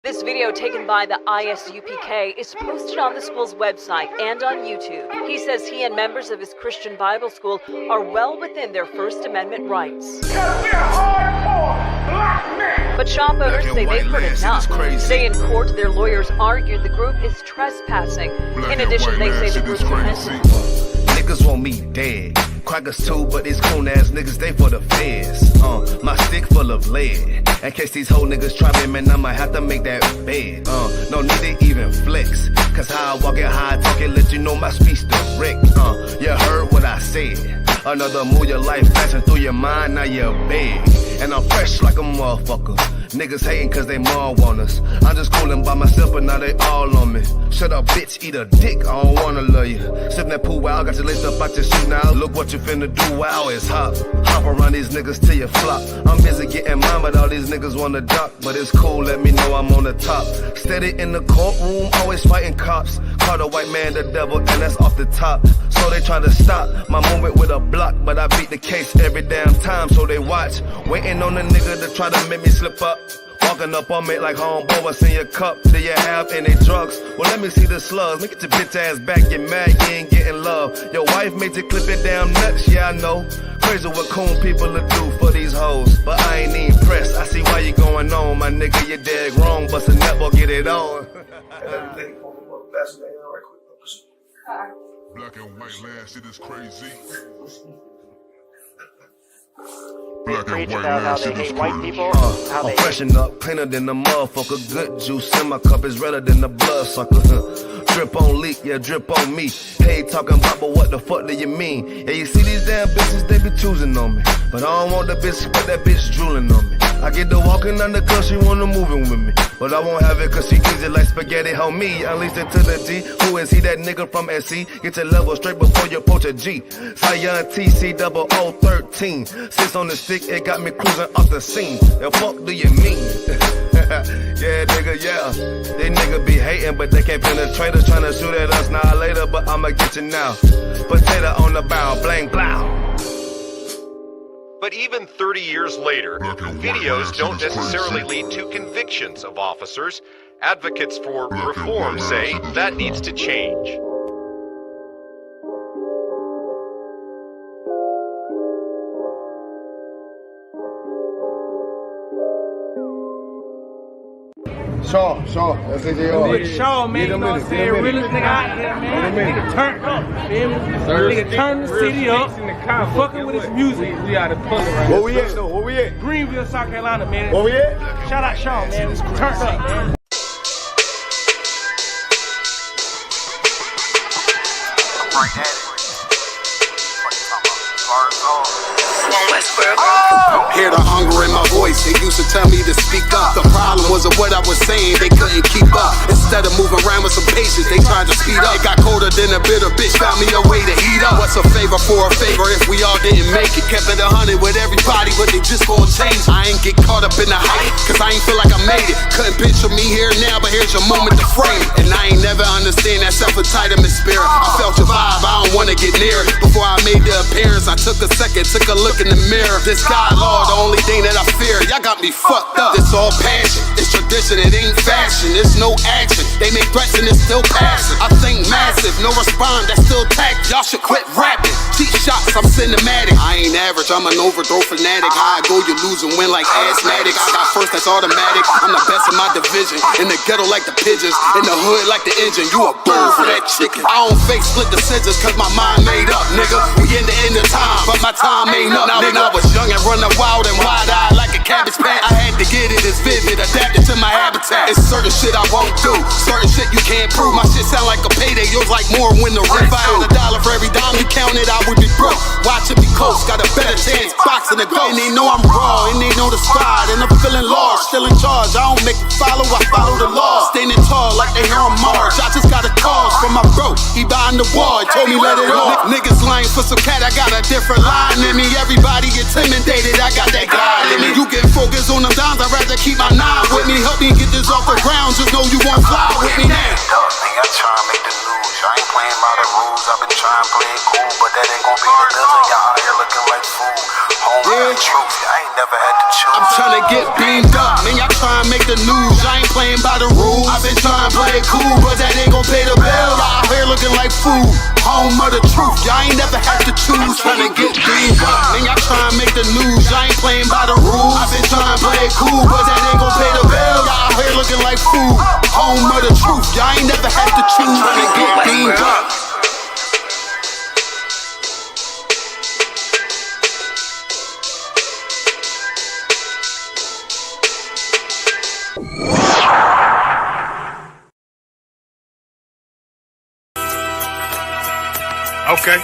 This video taken by the ISUPK is posted on the school's website and on YouTube. He says he and members of his Christian Bible school are well within their First Amendment rights. Because we're hardcore black men. But shop owners say they've heard enough. Today in court, their lawyers argued the group is trespassing. In addition, they say the group Niggas want me dead. Crackers too, but these coon ass niggas, they for the feds. My stick full of lead. In case these whole niggas try me, man, I'ma have to make that bed. No need to even flex. Cause how I walk it, how I talk it, let you know my speech direct. You heard what I said. Another move, your life passing through your mind, now you're big. And I'm fresh like a motherfucker. Niggas hating cause they more want us. I'm just coolin' by myself, but now they all on me. Shut up, bitch, eat a dick, I don't wanna love you. Sippin' that pool wow, got you laced up out your shoe now. Look what you finna do, wow, it's hot. Hop around these niggas till you flop. I'm busy getting mine, but all these niggas wanna duck. But it's cool, let me know I'm on the top. Steady in the courtroom, always fighting cops. Call the white man the devil, and that's off the top. So they try to stop my movement with a block, but I beat the case every damn time, so they watch. Waiting on the nigga to try to make me slip up. Walking up on me like homeboy, what's in your cup? Do you have any drugs? Well, let me see the slugs. Make it your bitch ass back, get mad, you ain't getting love. Your wife made you clip your damn nuts, yeah, I know. Crazy what coon people will do for these hoes. But I ain't even pressed, I see why you going on. My nigga, you dead wrong, bust a nut, get it on. Black and white land, shit is crazy. Black and white land, shit is crazy. I'm freshen up, cleaner than the motherfucker. Good juice in my cup is redder than the blood sucker. Drip on leak, yeah, drip on me. Hey, talking about, but what the fuck do you mean? Yeah, you see these damn bitches, they be choosing on me. But I don't want the bitch, but that bitch drooling on me. I get the walking under cause she wanna moving with me. But I won't have it cause she easy like spaghetti, homie. Unleashed it to the G. Who is he, that nigga from SC? Get your level straight before you approach a G. Zion TC 0013. Sits on the stick, it got me cruising off the scene. The fuck do you mean? Yeah, nigga, yeah. They nigga be hating, but they can't penetrate us. Trying to shoot at us now later, but I'ma get you now. Potato on the barrel, blang, blow. But even 30 years later, videos don't necessarily lead to convictions of officers. Advocates for reform say that needs to change. Shaw, that's it. Nigga Shaw, man, you know what I'm saying? Realest nigga out here, man. Nigga turned up, feel me? Nigga turned the city up, and fucking with his music. We out of pussy right now. Where we at, though? Where we at? Greenville, South Carolina, man. Where we at? Shout out Shaw, man. It's turned up, man. Hear the hunger in my voice, they used to tell me to speak up. The problem wasn't what I was saying, they couldn't keep up. Instead of moving around with some patience, they tried to speed up. It got colder than a bitter bitch, found me a way to heat up. What's a favor for a favor if we all didn't make it? Kept it 100 with everybody, but they just gon' change. I ain't get caught up in the hype, cause I ain't feel like I made it. Couldn't picture me here now, but here's your moment to frame it. And I ain't never understand that self-entitlement spirit. I felt your vibe, I don't wanna get near it. Before I made the appearance, I took a second, took a look in the mirror. This God, Lord, the only thing that I fear. Y'all got me fucked up. It's all passion, it's tradition, it ain't fashion. It's no action, they make threats and it's still passing. I think massive, no respond, that's still tact. Y'all should quit rapping. Cheap shots, I'm cinematic. I ain't average, I'm an overthrow fanatic. How I go, you lose and win like asthmatic. I got first, that's automatic. I'm the best in my division. In the ghetto like the pigeons, in the hood like the engine. You a bird for that chicken. I don't fake split decisions cause my mind made up, nigga. We in the end of time, but my time ain't up. Now, nigga, I was young and running wild and wide-eyed like a cabbage patch. I had to get it as vivid, adapted to my habitat. It's certain shit I won't do, certain shit you can't prove. My shit sound like a payday, yours like more when the rent. If I had $1 for every dime you counted, I would be broke. Watch it be close, got a better chance, boxing the ghost. And they know I'm raw, and they know the squad, and I'm feeling lost, still in charge. I don't make it follow, I follow the law. Standing tall like they here on Mars. I just got a call from my bro, he behind the wall, told me let it off. Niggas lying for some cat, I got a different line in me. Everybody intimidated, I got that God in me. You get focused on them dimes, I'd rather keep my nine with me. Help me get this off the ground, just know you won't fly with me now. I try to make the news, I ain't playing by the rules. I've been trying to play it cool, but that ain't gon' be the dozen. Y'all out here looking like fool. Home, yeah. Truth, I ain't never had to choose. I'm trying to get beamed up, man, y'all trying to make the news. I ain't playing playing by the rules. I've been trying to play it cool, but that ain't gon' pay the bill. Y'all out here looking like food. Home of the truth, y'all ain't never had to choose. Trying to get things up, then y'all trying to make the news. Y'all ain't playing by the rules. I've been trying to play it cool, but that ain't gon' pay the bill. Y'all out here looking like food. Home of the truth, y'all ain't never had to choose. Trying to get things up. Okay.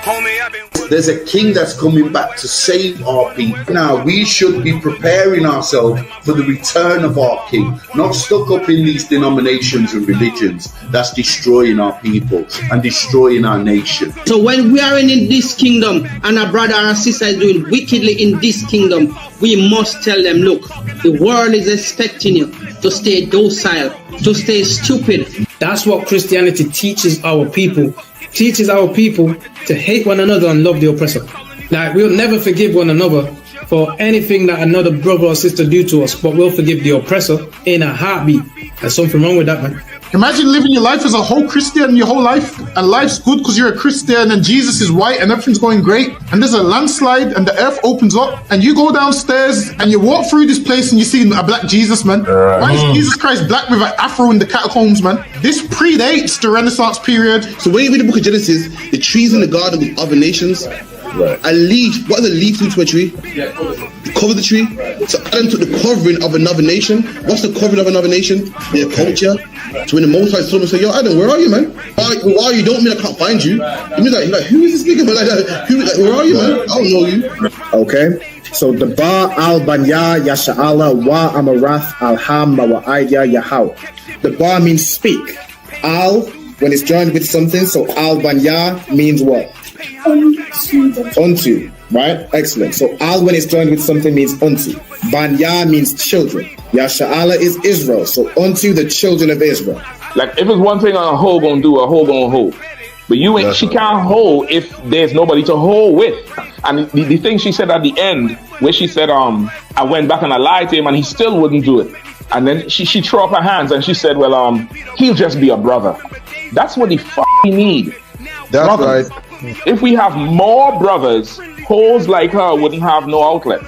Homie, I've been... There's a king that's coming back to save our people. Now, we should be preparing ourselves for the return of our king, not stuck up in these denominations and religions that's destroying our people and destroying our nation. So when we are in this kingdom and our brother or sister is doing wickedly in this kingdom, we must tell them, look, the world is expecting you to stay docile, to stay stupid. That's what Christianity teaches our people. Teaches our people to hate one another and love the oppressor. Like, we'll never forgive one another for anything that another brother or sister do to us, but we'll forgive the oppressor in a heartbeat. There's something wrong with that, man. Imagine living your life as a whole Christian your whole life, and life's good because you're a Christian and Jesus is white and everything's going great, and there's a landslide and the earth opens up and you go downstairs and you walk through this place and you see a black Jesus, man. Why is Jesus Christ black with an afro in the catacombs, man? This predates the Renaissance period. So when you read the book of Genesis, the trees in the garden with other nations, a leaf, what does a leaf do to a tree? Cover the tree. So Adam took the covering of another nation. What's the covering of another nation? Their culture. So when the Most High told him, say, yo, Adam, where are you, man? Why you don't mean I can't find you? You mean like who is this nigga? But where are you, man? I don't know you. Okay. So the Ba al Banya Yasha'ala wa Amarath al Ham wa Aidya Yahweh. The Ba means speak. Al, when it's joined with something, so al Banya means what? Unto, right? Excellent. So al when it's joined with something means unto. Banya means children. Yasha'ala is Israel. So unto the children of Israel. Like if it's one thing a hoe gonna do, a hoe gonna hold. But you ain't. She can't hold if there's nobody to hold with. And the thing she said at the end, where she said, I went back and I lied to him and he still wouldn't do it. And then she threw up her hands and she said, well, he'll just be a brother. That's what he need. That's brothers. Right. If we have more brothers, hoes like her wouldn't have no outlet.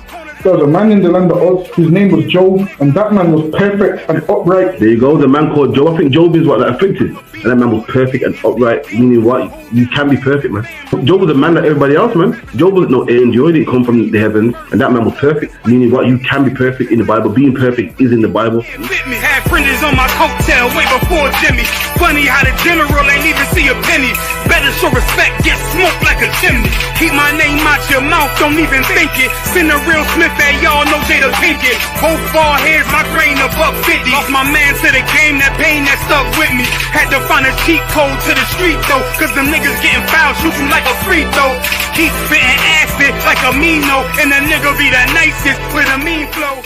There was a man in the land of Oz, his name was Job, and that man was perfect and upright. There you go, the man called Job. I think Job is what that afflicted. And that man was perfect and upright, meaning what? You can be perfect, man. Job was a man like everybody else, man. Job wasn't no angel, he didn't come from the heavens, and that man was perfect, meaning what? You can be perfect in the Bible. Being perfect is in the Bible. With me, had fringes on my coattail way before Jimmy. Funny how the general ain't even see a penny. Better show respect, get smoked like a chimney. Keep my name out your mouth, don't even think it. Send a real Smith at y'all, no Jada Pinkett. Both ball heads, my grain a $1.50. Lost my man to the game, that pain that stuck with me. Had to find a cheat code to the street though, cause them niggas getting foul, shoot you like a free throw. Keep spitting acid like a Mino, and the nigga be the nicest with a mean flow.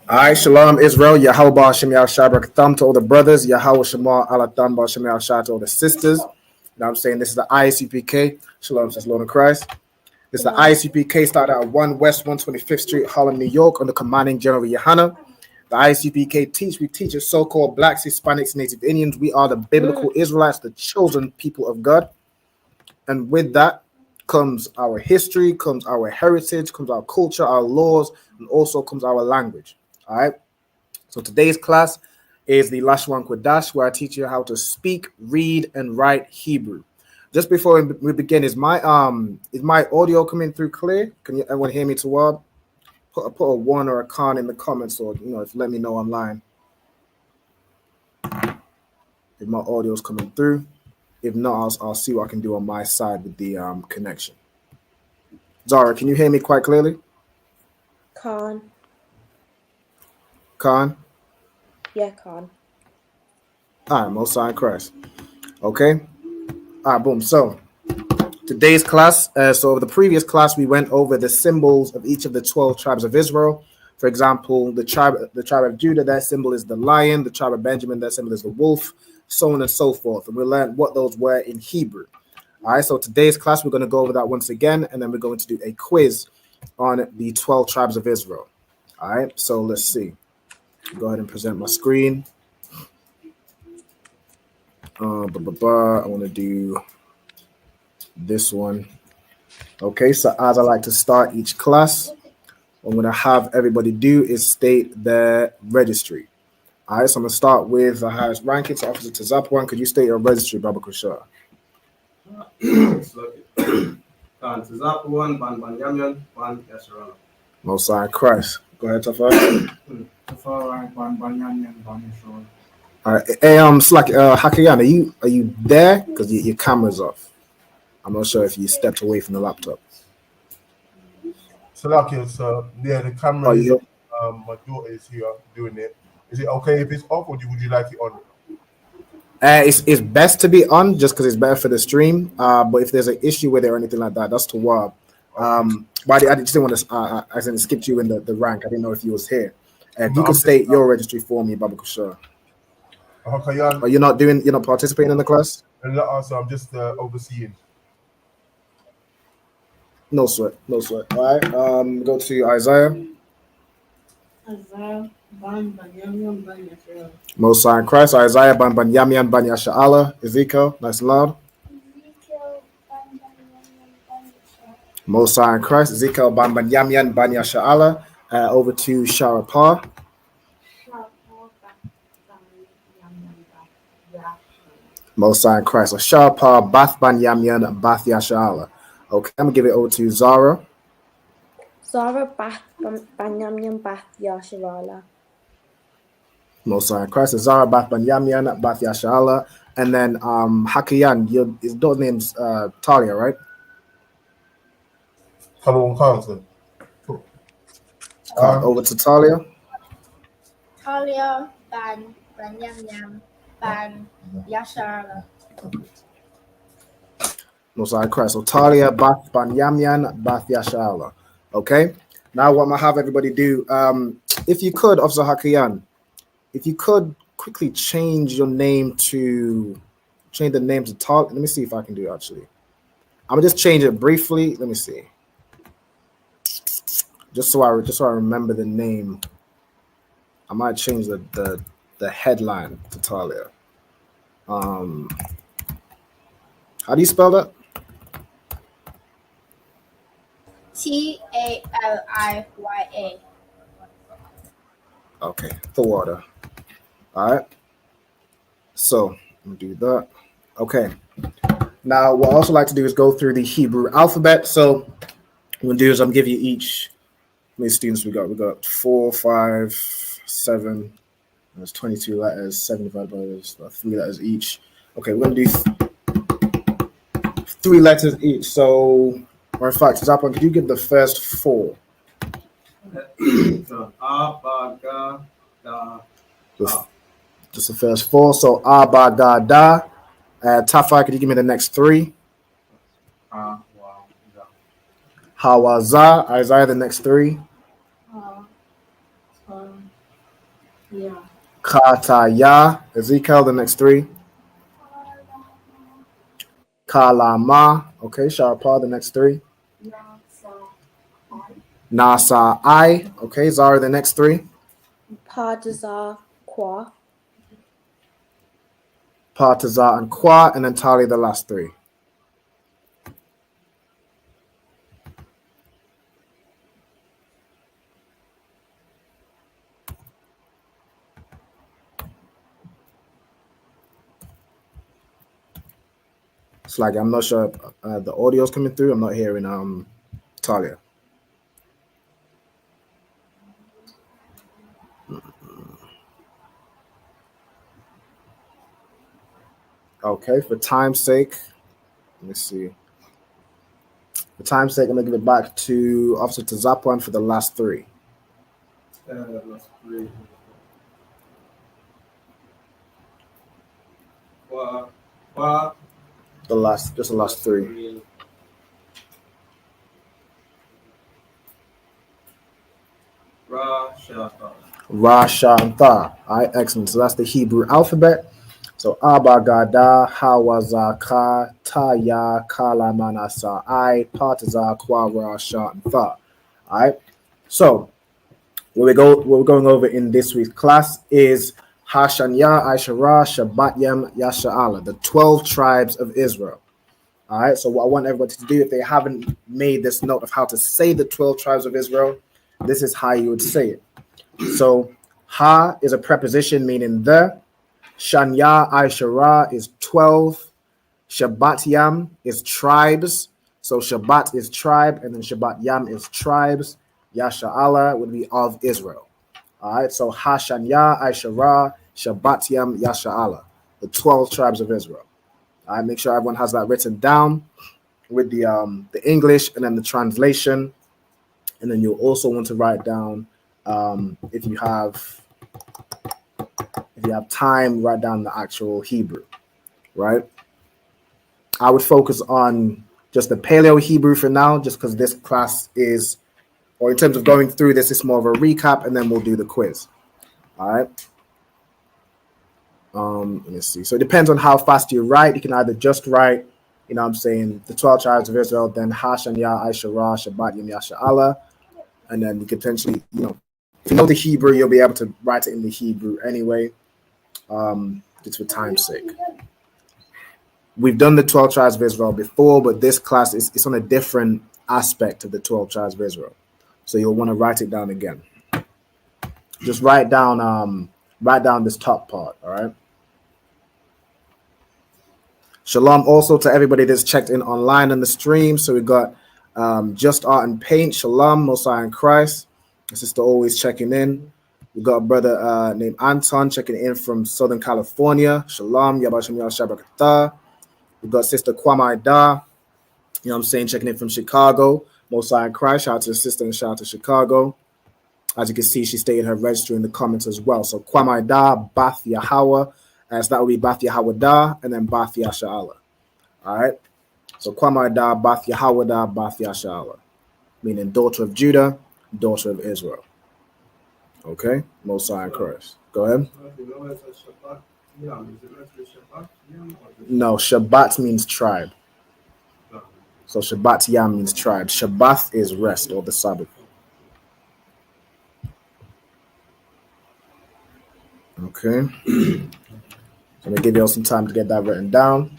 Alright, Shalom Israel, Yahweh Ba'Shem Yahshua Thumb to all the brothers, Yahweh Shema Alatham Ba'Shem Yahshua to all the sisters. You know what I'm saying? This is the ISUPK. Shalom, says Lord of Christ. This is the ISUPK, started at 1 West 125th Street, Harlem, New York, under commanding General Yohana. The ISUPK we teach as so-called blacks, Hispanics, Native Indians. We are the biblical Israelites, the chosen people of God. And with that comes our history, comes our heritage, comes our culture, our laws, and also comes our language. All right. So today's class is the Lashawan Qadash, where I teach you how to speak, read, and write Hebrew. Just before we begin, is my audio coming through clear? Can everyone hear me too well? Put a 1 or a con in the comments, or if let me know online if my audio is coming through. If not, I'll see what I can do on my side with the connection. Zara, can you hear me quite clearly? Con. Yeah, Con. All right, Most High Christ. Okay. All right, boom. So today's class, so the previous class, we went over the symbols of each of the 12 tribes of Israel. For example, the tribe of Judah, that symbol is the lion. The tribe of Benjamin, that symbol is the wolf. so on and so forth. And we learned what those were in Hebrew. All right, so today's class, we're going to go over that once again, and then we're going to do a quiz on the 12 tribes of Israel. All right, so let's see. Go ahead and present my screen. I want to do this one. Okay, so as I like to start each class, what I'm going to have everybody do is state their registry. All right, so I'm going to start with the highest ranking. So Officer Tazapwan, could you state your registry, Baba Kushar? Most High Christ. Go ahead, Tafar. All right, hey, Slack, Hakayan, are you there? Because your camera's off. I'm not sure if you stepped away from the laptop. So, yeah, the camera is my daughter is here doing it. Is it okay if it's off, or would you like it on? It's best to be on just because it's better for the stream. But if there's an issue with it or anything like that, that's to Wab. But I just didn't want to. I accidentally skipped you in the rank. I didn't know if you was here. If you could state your registry for me, Baba Kushar. Okay, Are you not doing? You're not participating in the class? So I'm just overseeing. No sweat. All right. Go to Isaiah. Most High Christ. Isaiah ban Yamian ban Yasha'ala. Ezekiel. Nice and loud. Most High Christ. Ezekiel ban Yamian ban Yasha'ala. Over to Sharapah. Most High Christ. So Sharapah Bath ban Yamian Bath Yasha'ala. Okay, I'm gonna give it over to Zara. Zara Bath Banyamyan Bath Yasharala. Most High Christ. Zara Bath Banyamyan Bath Yashala. And then Hakayan, his daughter's name's Talia, right? Council. Over to Talia. Talia Ban Banyamyam Ban Yasharala. Most High Christ. So Talia Bath Banyamyan Bath Yashala. Okay. Now what I'm gonna have everybody do, if you could, Officer Hakayan, if you could quickly change the name to Talia. Let me see if I can do it actually. I'm gonna just change it briefly. Let me see. Just so I remember the name. I might change the headline to Talia. How do you spell that? Taliya. Okay, the water. All right. So I'm gonna do that. Okay. Now, what I also like to do is go through the Hebrew alphabet. So what I'm gonna do is I'm gonna give you each. How many students we got? We got 4, 5, 7. There's 22 letters. 7 divided by those 3 letters each. Okay, we're gonna do 3 letters each. So, or in fact, Zapan, could you give the first 4? Just the first 4. So Abagada. Tafa, could you give me the next 3? Hawaza. Isaiah, the next 3. Kataya. Ezekiel, the next 3. Kalama. Okay, Sharpa, the next 3. Nasa I. Okay, Zara, the next 3. Partazar Kwa. Partazar and Kwa, and then Tali, the last 3. It's like I'm not sure the audio's coming through. I'm not hearing Talia. Okay, for time's sake, let me see. For time's sake, I'm gonna give it back to Officer Tazapwan for the last 3. Last 3. Just the last 3. Ra, Sha, and Tha. All right, excellent. So that's the Hebrew alphabet. So Abagada Hawazaka Taya Kalamanasa I Partiza Kwara Shan Fa. Alright. So what we're going over in this week's class is Hashanya, Aishara, Shabbatyam, Yasha'ala, the 12 tribes of Israel. All right, so what I want everybody to do, if they haven't made this note of how to say the 12 tribes of Israel, this is how you would say it. So Ha is a preposition meaning the. Shanya, Aishara is 12. Shabbatyam is tribes. So Shabbat is tribe, and then Shabbatyam is tribes. Yasha'ala would be of Israel. All right, so Hashanya, Aishara, Shabbatyam, Yasha'ala, the 12 tribes of Israel. All right, make sure everyone has that written down with the English and then the translation. And then you'll also want to write down, if you have time, write down the actual Hebrew, right? I would focus on just the Paleo Hebrew for now, just because this class is, or in terms of going through this, it's more of a recap, and then we'll do the quiz. All right. Let me see. So it depends on how fast you write. You can either just write, you know what I'm saying, the 12 tribes of Israel, then Hashanya, Aishara, Shabbat, Yom Yasha'ala, and then you could potentially, you know, if you know the Hebrew, you'll be able to write it in the Hebrew anyway, just for time's sake. We've done the 12 tribes of Israel before, but this class is on a different aspect of the 12 tribes of Israel. So you'll want to write it down again. Just write down this top part, all right? Shalom also to everybody that's checked in online on the stream. So we got Just Art and Paint, Shalom, Mosiah in Christ. My sister always checking in. We got a brother named Anton checking in from Southern California. Shalom, Yabashim Yashabakata. We got Sister Kwame Da, you know what I'm saying, checking in from Chicago. Mosiah in Christ, shout out to the sister and shout out to Chicago. As you can see, she stated her register in the comments as well. So Kwame Da, Bath Yahweh, so that would be Bath Yahweh Da, and then Bath Yasha'ala. All right. So Kwame Da, Bath Yahweh Da, Bath Yasha'ala, meaning daughter of Judah, daughter of Israel. Okay. Mosiah in Christ. Go ahead. No, Shabbat means tribe. So Shabbat Yam means tribe. Shabbat is rest or the Sabbath. Okay. So I'm gonna give you all some time to get that written down.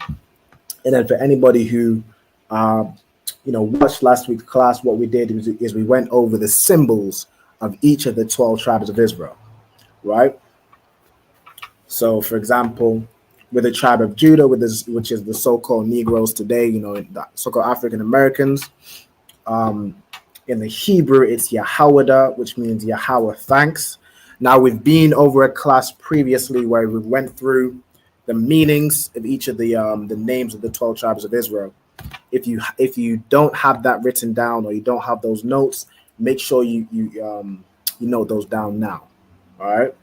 And then for anybody who watched last week's class, what we did is we went over the symbols of each of the 12 tribes of Israel, right? So for example, with the tribe of Judah, which is the so-called Negroes today, the so-called African Americans, in the Hebrew, it's Yahweh, which means Yahweh thanks. Now we've been over a class previously where we went through the meanings of each of the names of the 12 tribes of Israel. If you don't have that written down or you don't have those notes, make sure you note those down now. All right.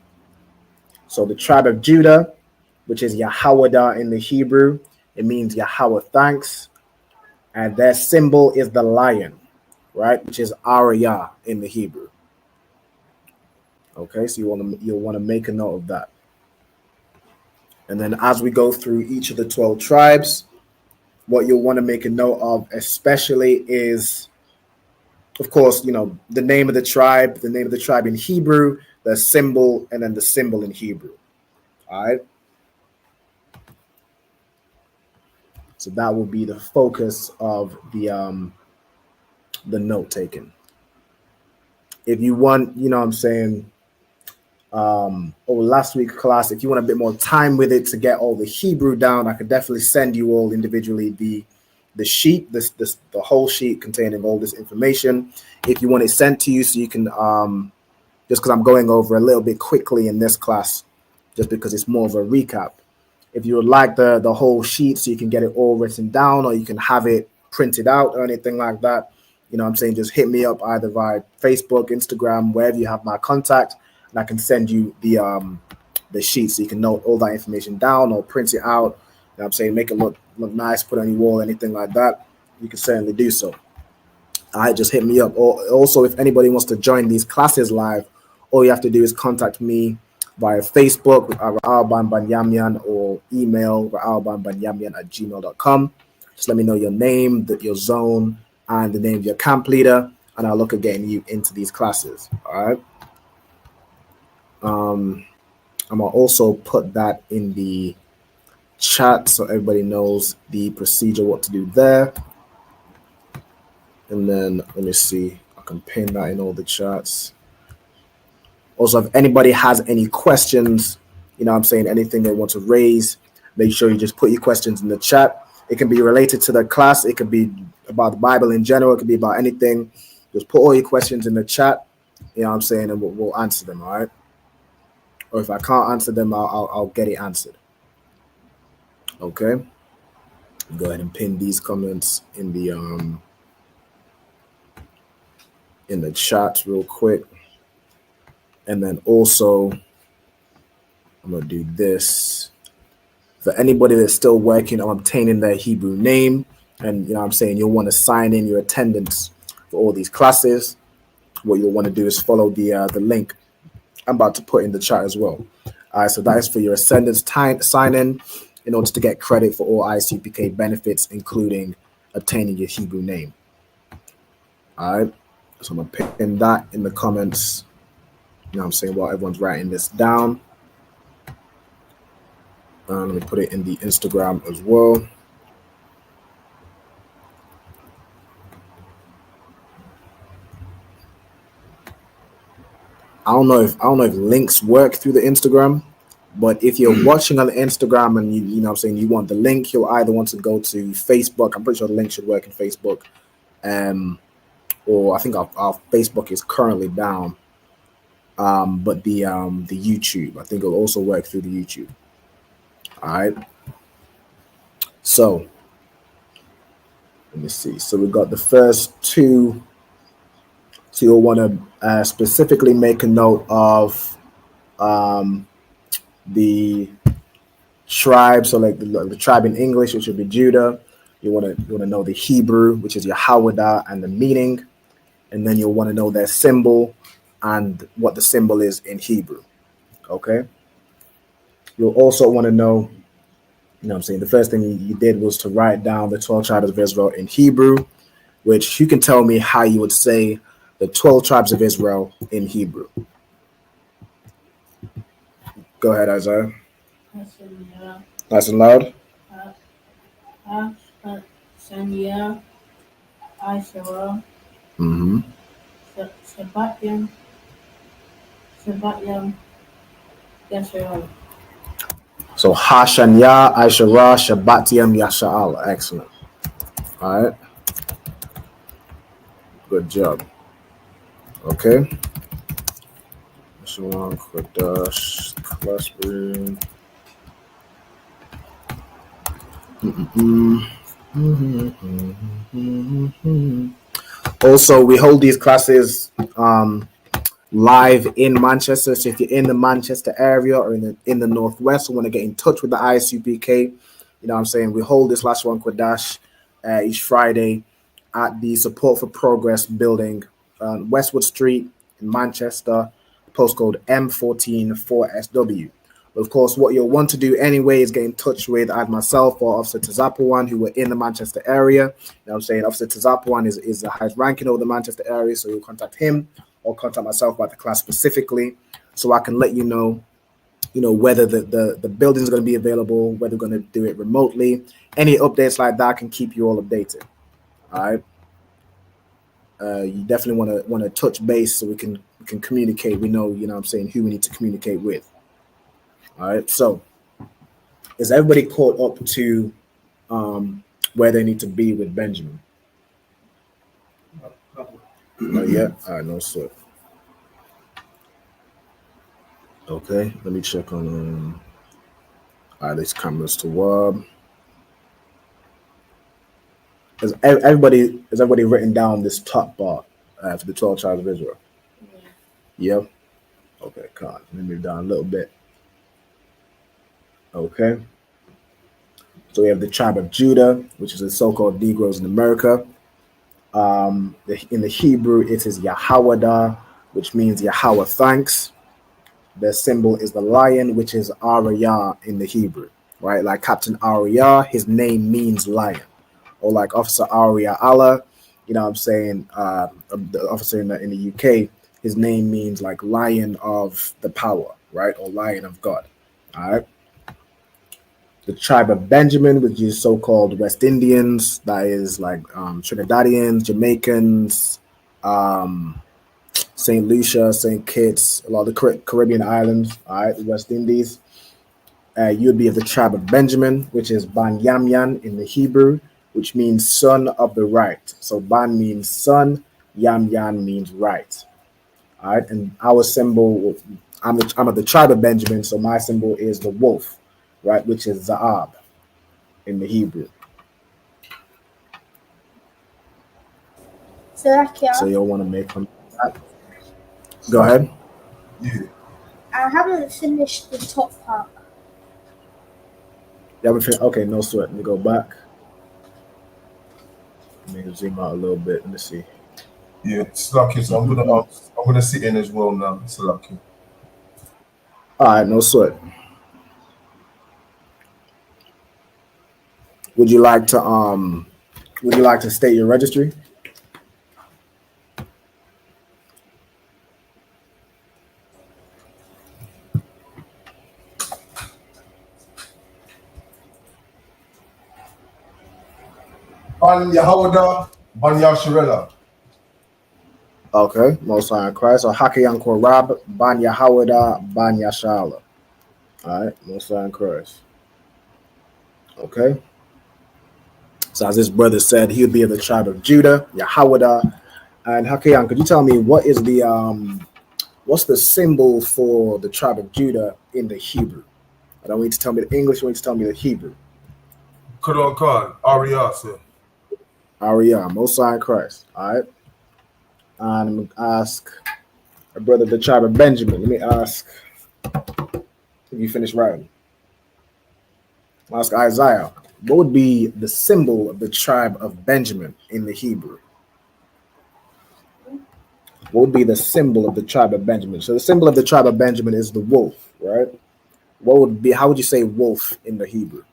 So the tribe of Judah, which is Yahweh in the Hebrew, it means Yahweh thanks, and their symbol is the lion, right, which is Ariyah in the Hebrew. Okay, so you'll want to make a note of that. And then as we go through each of the 12 tribes, what you'll want to make a note of especially is, of course, the name of the tribe in Hebrew, the symbol, and then the symbol in Hebrew. All right. So that will be the focus of the note taking. If you want, last week's class, if you want a bit more time with it to get all the Hebrew down, I could definitely send you all individually the sheet, the whole sheet containing all this information. If you want it sent to you, so you can, just because I'm going over a little bit quickly in this class, just because it's more of a recap. If you would like the whole sheet so you can get it all written down, or you can have it printed out or anything like that, just hit me up either via Facebook, Instagram, wherever you have my contact, and I can send you the sheet so you can note all that information down or print it out. Make it look nice, put it on your wall, anything like that. You can certainly do so. All right, just hit me up. Also, if anybody wants to join these classes live, all you have to do is contact me via Facebook, Ra'alban Banyamyan, or email ra'albanbanyamyan@gmail.com. Just let me know your name, your zone, and the name of your camp leader, and I'll look at getting you into these classes. All right. I'm gonna also put that in the chat so everybody knows the procedure, what to do there. And then let me see, I can pin that in all the chats. Also, if anybody has any questions, I'm saying anything they want to raise, make sure you just put your questions in the chat. It can be related to the class. It could be about the Bible in general. It could be about anything. Just put all your questions in the chat, and we'll answer them, all right? Or if I can't answer them, I'll get it answered. Okay? Go ahead and pin these comments in the chat real quick. And then also, I'm going to do this. For anybody that's still working on obtaining their Hebrew name, and you'll want to sign in your attendance for all these classes, what you'll want to do is follow the link I'm about to put in the chat as well. All right, so that is for your attendance sign in order to get credit for all ISUPK benefits, including obtaining your Hebrew name. All right, so I'm going to pin that in the comments. While everyone's writing this down. Let me put it in the Instagram as well. I don't know if links work through the Instagram, but if you're watching on the Instagram and you want the link, you'll either want to go to Facebook. I'm pretty sure the link should work in Facebook, or I think our Facebook is currently down. But the YouTube, I think it'll also work through the YouTube. All right. So let me see. So we got the first two. So you'll want to specifically make a note of the tribe. So like the tribe in English, which would be Judah. You want to know the Hebrew, which is Yahawada, and the meaning, and then you'll want to know their symbol and what the symbol is in Hebrew. Okay. You'll also want to know, the first thing you did was to write down the 12 tribes of Israel in Hebrew, which you can tell me how you would say the 12 tribes of Israel in Hebrew. Go ahead, Isaiah. Nice and loud. Mm-hmm. So Hashanya, Aishara, Shabbatiam, Yasha'al. Excellent. All right. Good job. Okay. Lashawan Qadash, classroom. Also, we hold these classes live in Manchester. So if you're in the Manchester area or in the Northwest, want to get in touch with the ISUPK, we hold this Lashawan Qadash each Friday at the Support for Progress building on Westwood Street in Manchester, postcode M144SW. Of course, what you'll want to do anyway is get in touch with either myself or Officer Tazapawan, who were in the Manchester area. Officer Tazapawan is the highest ranking over the Manchester area, so you'll contact him or contact myself about the class specifically, so I can let you know, whether the building is going to be available, whether we're going to do it remotely. Any updates like that can keep you all updated. All right. You definitely want to touch base so we can communicate. We know, who we need to communicate with. All right. So is everybody caught up to where they need to be with Benjamin? Not yet. All right. No, sir. Okay. Let me check on all right, these cameras to Wab. Has everybody written down this top bar for the 12 tribes of Israel? Yeah. Okay, come on. Let me move down a little bit. Okay. So we have the tribe of Judah, which is the so-called Negroes in America. In the Hebrew, it is Yahawada, which means Yahweh thanks. their symbol is the lion, which is Ariyah in the Hebrew, right? Like Captain Ariyah, his name means lion. Or like Officer Ariyah Allah, you know what I'm saying? The officer in the UK, his name means like lion of the power, right? Or lion of God, all right? The tribe of Benjamin, which is so-called West Indians, that is like Trinidadians, Jamaicans, St. Lucia, St. Kitts, a lot of the Caribbean islands, all right, the West Indies. You would be of the tribe of Benjamin, which is Ban Yamyan in the Hebrew, which means son of the right. So Ban means son, Yamyan means right. All right, and our symbol, I'm of the tribe of Benjamin, so my symbol is the wolf, right, which is Za'ab in the Hebrew. So you'll want to make them. Go ahead. Yeah. I haven't finished the top part. You haven't finished? Okay, no sweat. Let me go back. Let me zoom out a little bit. Let me see. Yeah, it's lucky. So I'm gonna sit in as well now. It's lucky. All right, no sweat. Would you like to state your registry? Ban Yahawada, Ban Yasharella. Okay, Most High in Christ. Or Hakayan Korab, Ban Yahawada, Ban Yashala. All right, Most High in Christ. Okay. So as this brother said, he would be of the tribe of Judah, Yahawada. And Hakayan, could you tell me what is what's the symbol for the tribe of Judah in the Hebrew? I don't want you to tell me the English, I want you to tell me the Hebrew. Khan, Ariyah, sir. Ariyah, Most High in Christ. All right. And I'm going to ask a brother of the tribe of Benjamin. Let me ask if you finish writing. I'll ask Isaiah, what would be the symbol of the tribe of Benjamin in the Hebrew? What would be the symbol of the tribe of Benjamin? So the symbol of the tribe of Benjamin is the wolf, right? How would you say wolf in the Hebrew?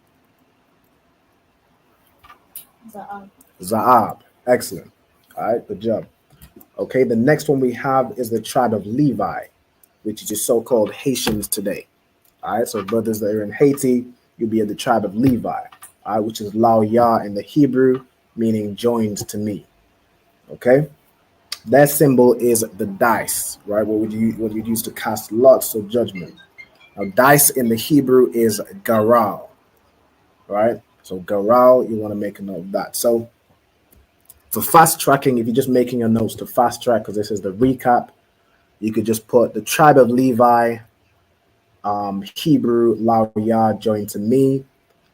Za'ab. Excellent. All right, good job. Okay, the next one we have is the tribe of Levi, which is just so-called Haitians today. All right, so brothers that are in Haiti, you'll be of the tribe of Levi, all right, which is Lao Yah in the Hebrew, meaning joined to me. Okay, that symbol is the dice, right? What you'd use to cast lots of judgment. Now, dice in the Hebrew is garal, right? So garal, you want to make a note of that. So for fast tracking, if you're just making your notes to fast track, because this is the recap, you could just put the tribe of Levi, Hebrew, Lao Yah, joined to me,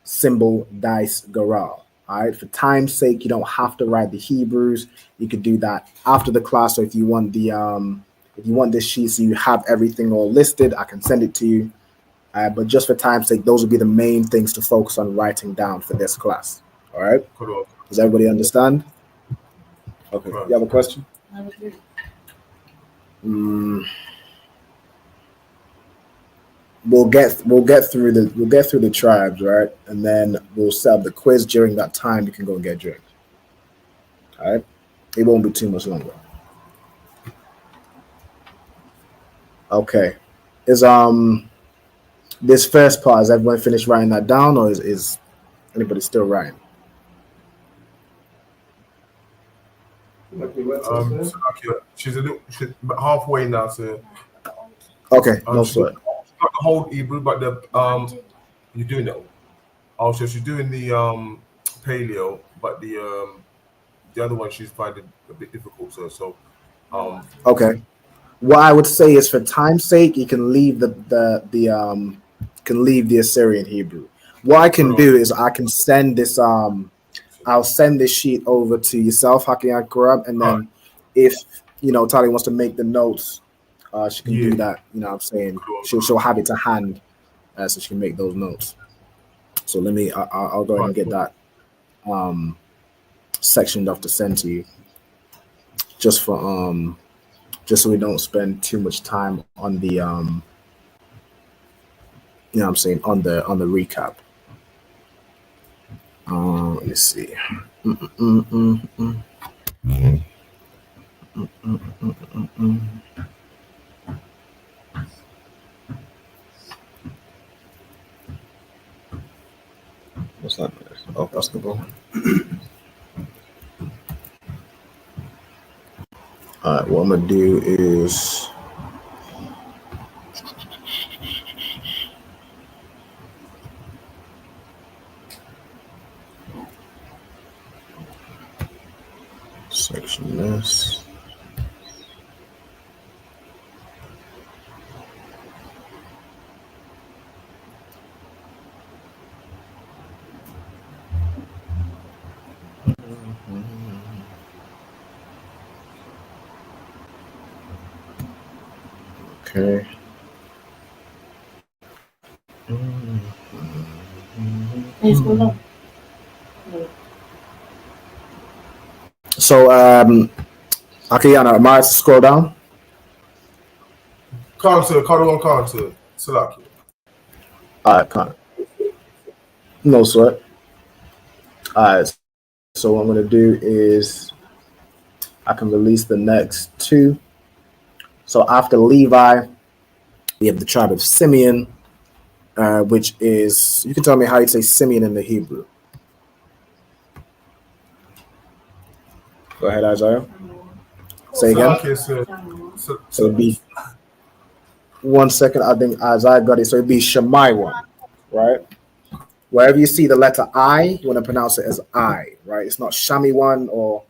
symbol, dice, garal. All right. For time's sake, you don't have to write the Hebrews. You could do that after the class. So if you want this sheet so you have everything all listed, I can send it to you. But just for time's sake, those would be the main things to focus on writing down for this class. All right. Does everybody understand? Okay. You have a question? We'll get through the tribes, right? And then we'll set up the quiz during that time. You can go and get drinks. All right. It won't be too much longer. Okay. Is this first part, has everyone finished writing that down, or is anybody still writing? She's halfway now, sir. Okay, no sweat. Not the whole Hebrew, but you're doing it. Oh, so she's doing the paleo, but the other one she's finding a bit difficult, sir. So okay. What I would say is, for time's sake, you can leave the Assyrian Hebrew. What I can do is I can send this I'll send this sheet over to yourself, Hakiyan Kurab, and then if Tali wants to make the notes, she can do that. You know what I'm saying? She'll have it to hand, so she can make those notes. So I'll go ahead and get that sectioned off to send to you, just so we don't spend too much time on the you know what I'm saying, on the recap. Let me see. What's that? Oh, basketball. All right, what I'm gonna do is section this. Okay. So, Akiyana, am I to scroll down? Counter, Salaki. All right, Connor. No sweat. All right. So what I'm gonna do is I can release the next two. So after Levi, we have the tribe of Simeon, which is, you can tell me how you say Simeon in the Hebrew. Go ahead, Isaiah. Say again. So it'd be 1 second. I think Isaiah got it. So it'd be Shammai one, right? Wherever you see the letter I, you want to pronounce it as I, right? It's not Shami one or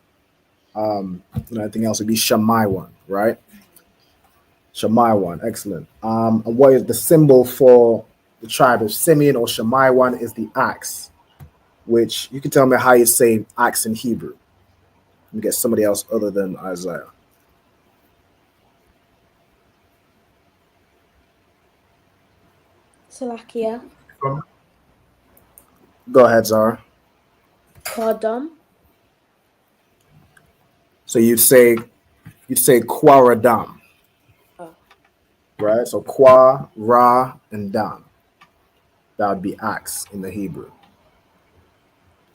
anything else. It'd be Shammai one, right? Shammai one, excellent. And what is the symbol for the tribe of Simeon or Shammai one is the axe, which you can tell me how you say axe in Hebrew. Let me get somebody else other than Isaiah. Salakia. Go ahead, Zara. Kodom. So you'd say Kwaradam. Oh. Right? So Kwa, Ra, and Dam. That would be axe in the Hebrew.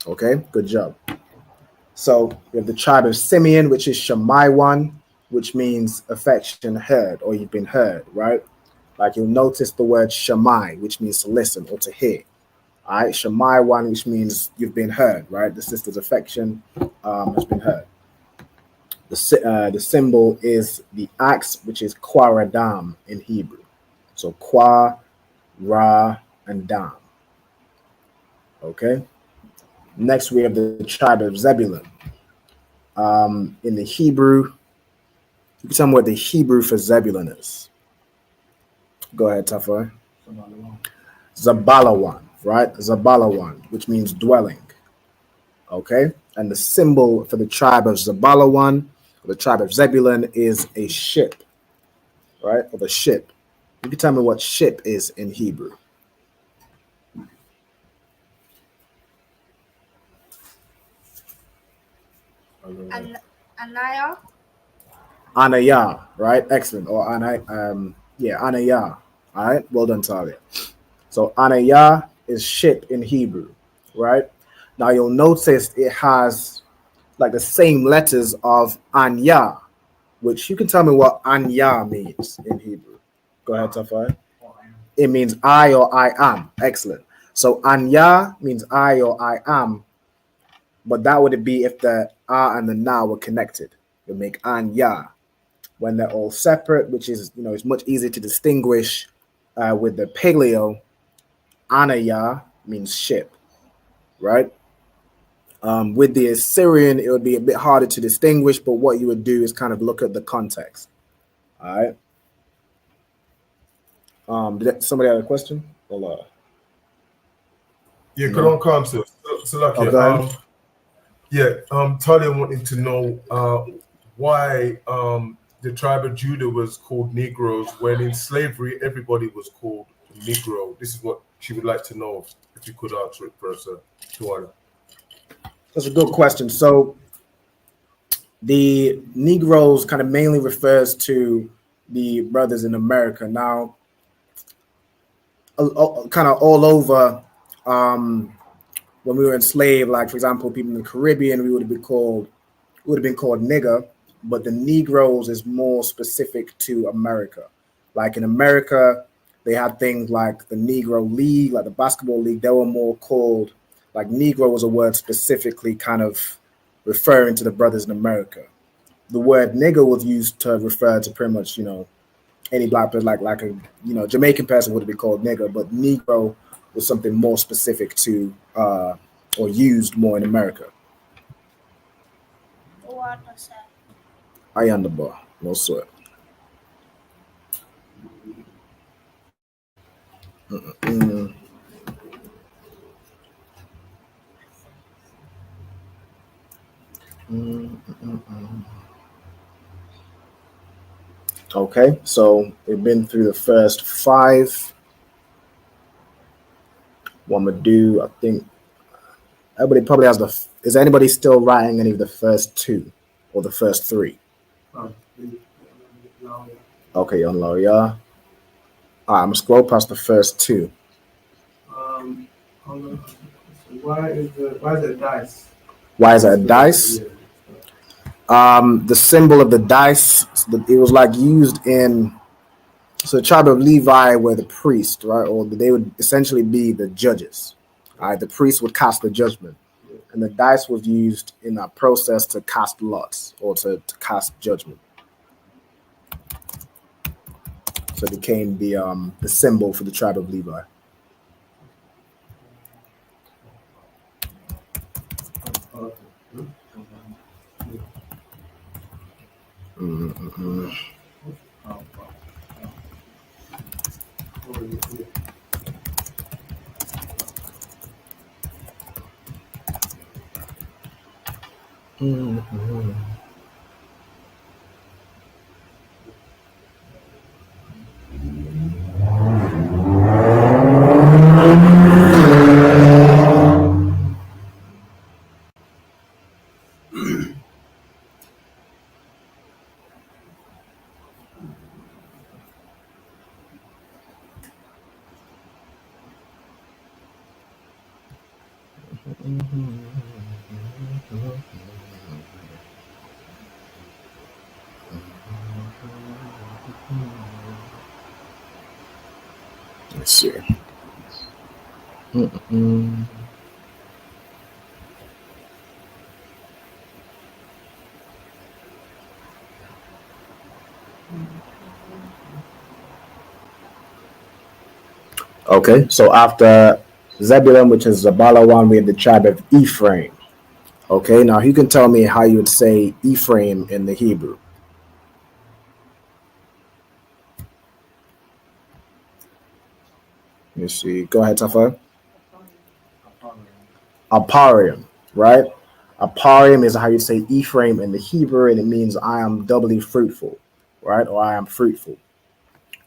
Okay, good job. So we have the tribe of Simeon, which is Shammai one, which means affection heard, or you've been heard, right? Like you'll notice the word Shammai, which means to listen or to hear. All right, Shammai one, which means you've been heard, right? The sister's affection has been heard. The symbol is the axe, which is Kwaradam in Hebrew. So Kwa, Ra, and Dam. Okay. Next, we have the tribe of Zebulun. In the Hebrew, you can tell me what the Hebrew for Zebulun is. Go ahead, Tafai. Zabalawan, right? Zabalawan, which means dwelling. Okay. And the symbol for the tribe of Zabalawan, the tribe of Zebulun, is a ship, right? Or the ship. You can tell me what ship is in Hebrew. Anaya. Anaya, right? Excellent. Or Anaya. All right. Well done, Talia. So Anaya is ship in Hebrew, right? Now you'll notice it has like the same letters of Anya, which you can tell me what Anya means in Hebrew. Go ahead, Tafai. It means I or I am. Excellent. So Anya means I or I am, but that would be if the A and the Na were connected. It would make Anya. When they're all separate, which is, it's much easier to distinguish with the paleo, Anaya means ship, right? With the Assyrian, it would be a bit harder to distinguish, but what you would do is kind of look at the context. All right. Somebody have a question? Yeah, good on Counter. Salakia. Talia wanted to know why the tribe of Judah was called Negroes when in slavery everybody was called Negro. This is what she would like to know, if you could answer it first, Tuana. That's a good question. So the Negroes kind of mainly refers to the brothers in America. Now, kind of all over. When we were enslaved, like for example, people in the Caribbean, we would have been called nigger, but the Negroes is more specific to America. Like in America, they had things like the Negro League, like the basketball league. They were more called, like Negro was a word specifically kind of referring to the brothers in America. The word nigger was used to refer to pretty much, any black person, like a Jamaican person would have been called nigger, but Negro was something more specific to or used more in America. I am the boy, no sweat. Okay, so we've been through the first 5. What I'm gonna do, I think everybody probably has is anybody still writing any of the first 2 or the first 3? Okay, on low, yeah. All right, I'm gonna scroll past the first 2. Why is it a dice? Why is it a dice? The symbol of the dice, it was like used in, so the tribe of Levi were the priest, right? Or they would essentially be the judges. All right, the priest would cast the judgment, and the dice was used in that process to cast lots or to cast judgment. So it became the symbol for the tribe of Levi. Let's see. Okay, so after Zebulun, which is Zabalawan, we have the tribe of Ephraim. Okay, now you can tell me how you would say Ephraim in the Hebrew. Let me see. Go ahead, Tafa. Aparium, right? Aparium is how you say Ephraim in the Hebrew, and it means I am doubly fruitful, right? Or I am fruitful,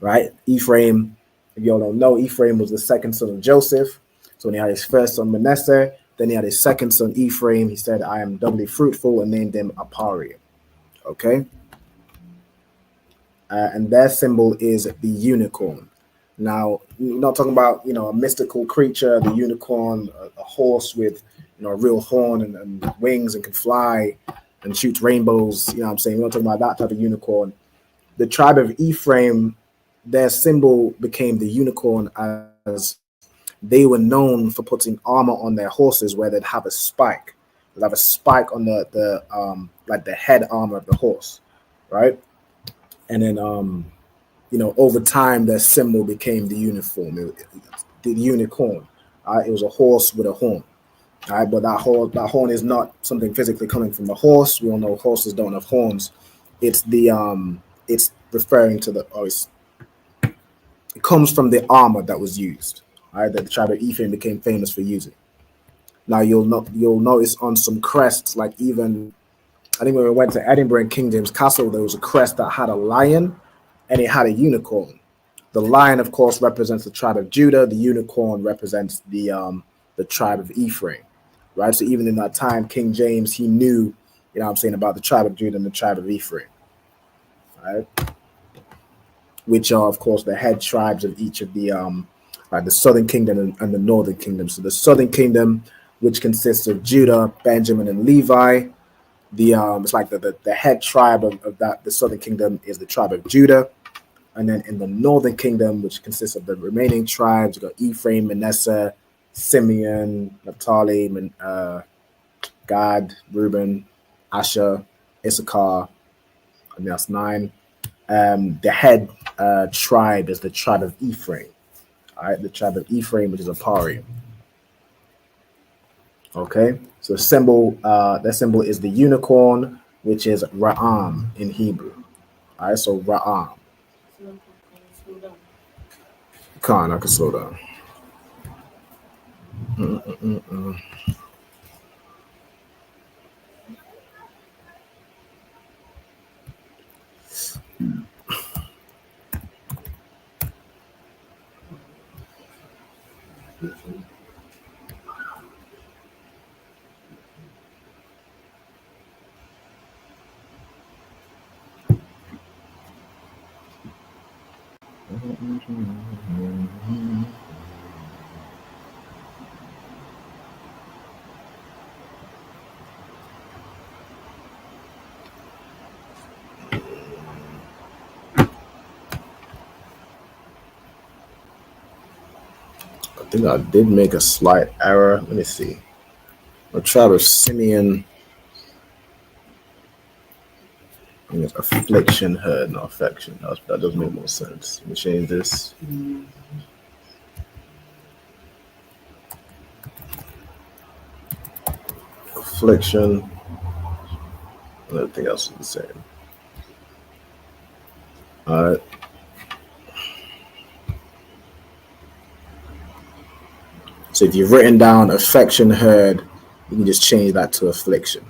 right? Ephraim, if you all don't know, Ephraim was the second son of Joseph. So when he had his first son Manasseh, then he had his second son Ephraim. He said, I am doubly fruitful, and named him Aparium. Okay? And their symbol is the unicorn. Now, you're not talking about, a mystical creature, the unicorn, a horse with, a real horn and wings and can fly and shoots rainbows. You know what I'm saying? We're not talking about that type of unicorn. The tribe of Ephraim, their symbol became the unicorn as they were known for putting armor on their horses where they'd have a spike. They'd have a spike on the like the head armor of the horse, right? And then, over time, their symbol became the uniform, the unicorn. It was a horse with a horn. All right, but that horn is not something physically coming from the horse. We all know horses don't have horns. It's it's referring to it comes from the armor that was used. All right, that the tribe of Ephraim became famous for using. Now you'll notice on some crests, like even I think when we went to Edinburgh and King James Castle, there was a crest that had a lion and it had a unicorn. The lion, of course, represents the tribe of Judah. The unicorn represents the tribe of Ephraim, right? So even in that time, King James, he knew, about the tribe of Judah and the tribe of Ephraim, right? Which are, of course, the head tribes of each of the right? The southern kingdom and the northern kingdom. So the southern kingdom, which consists of Judah, Benjamin, and Levi. It's like the head tribe of that. The southern kingdom is the tribe of Judah. And then in the northern kingdom, which consists of the remaining tribes, you got Ephraim, Manasseh, Simeon, Naphtali, Gad, Reuben, Asher, Issachar, and that's 9. The head tribe is the tribe of Ephraim. All right, the tribe of Ephraim, which is a Pari. Okay, so that symbol is the unicorn, which is Ra'am in Hebrew. All right, so Ra'am. I can slow down. I think I did make a slight error. Let me see. The tribe of Simeon. I think it's affliction, hurt, not affection. That does make more sense. Let me change this. Affliction. Everything else is the same. All right. So if you've written down affection, heard, you can just change that to affliction.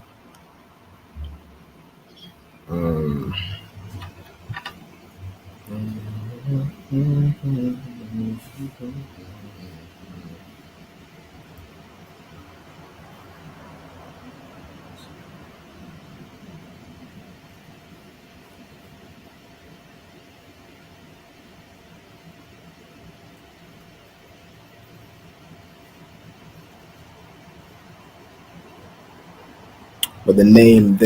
But the name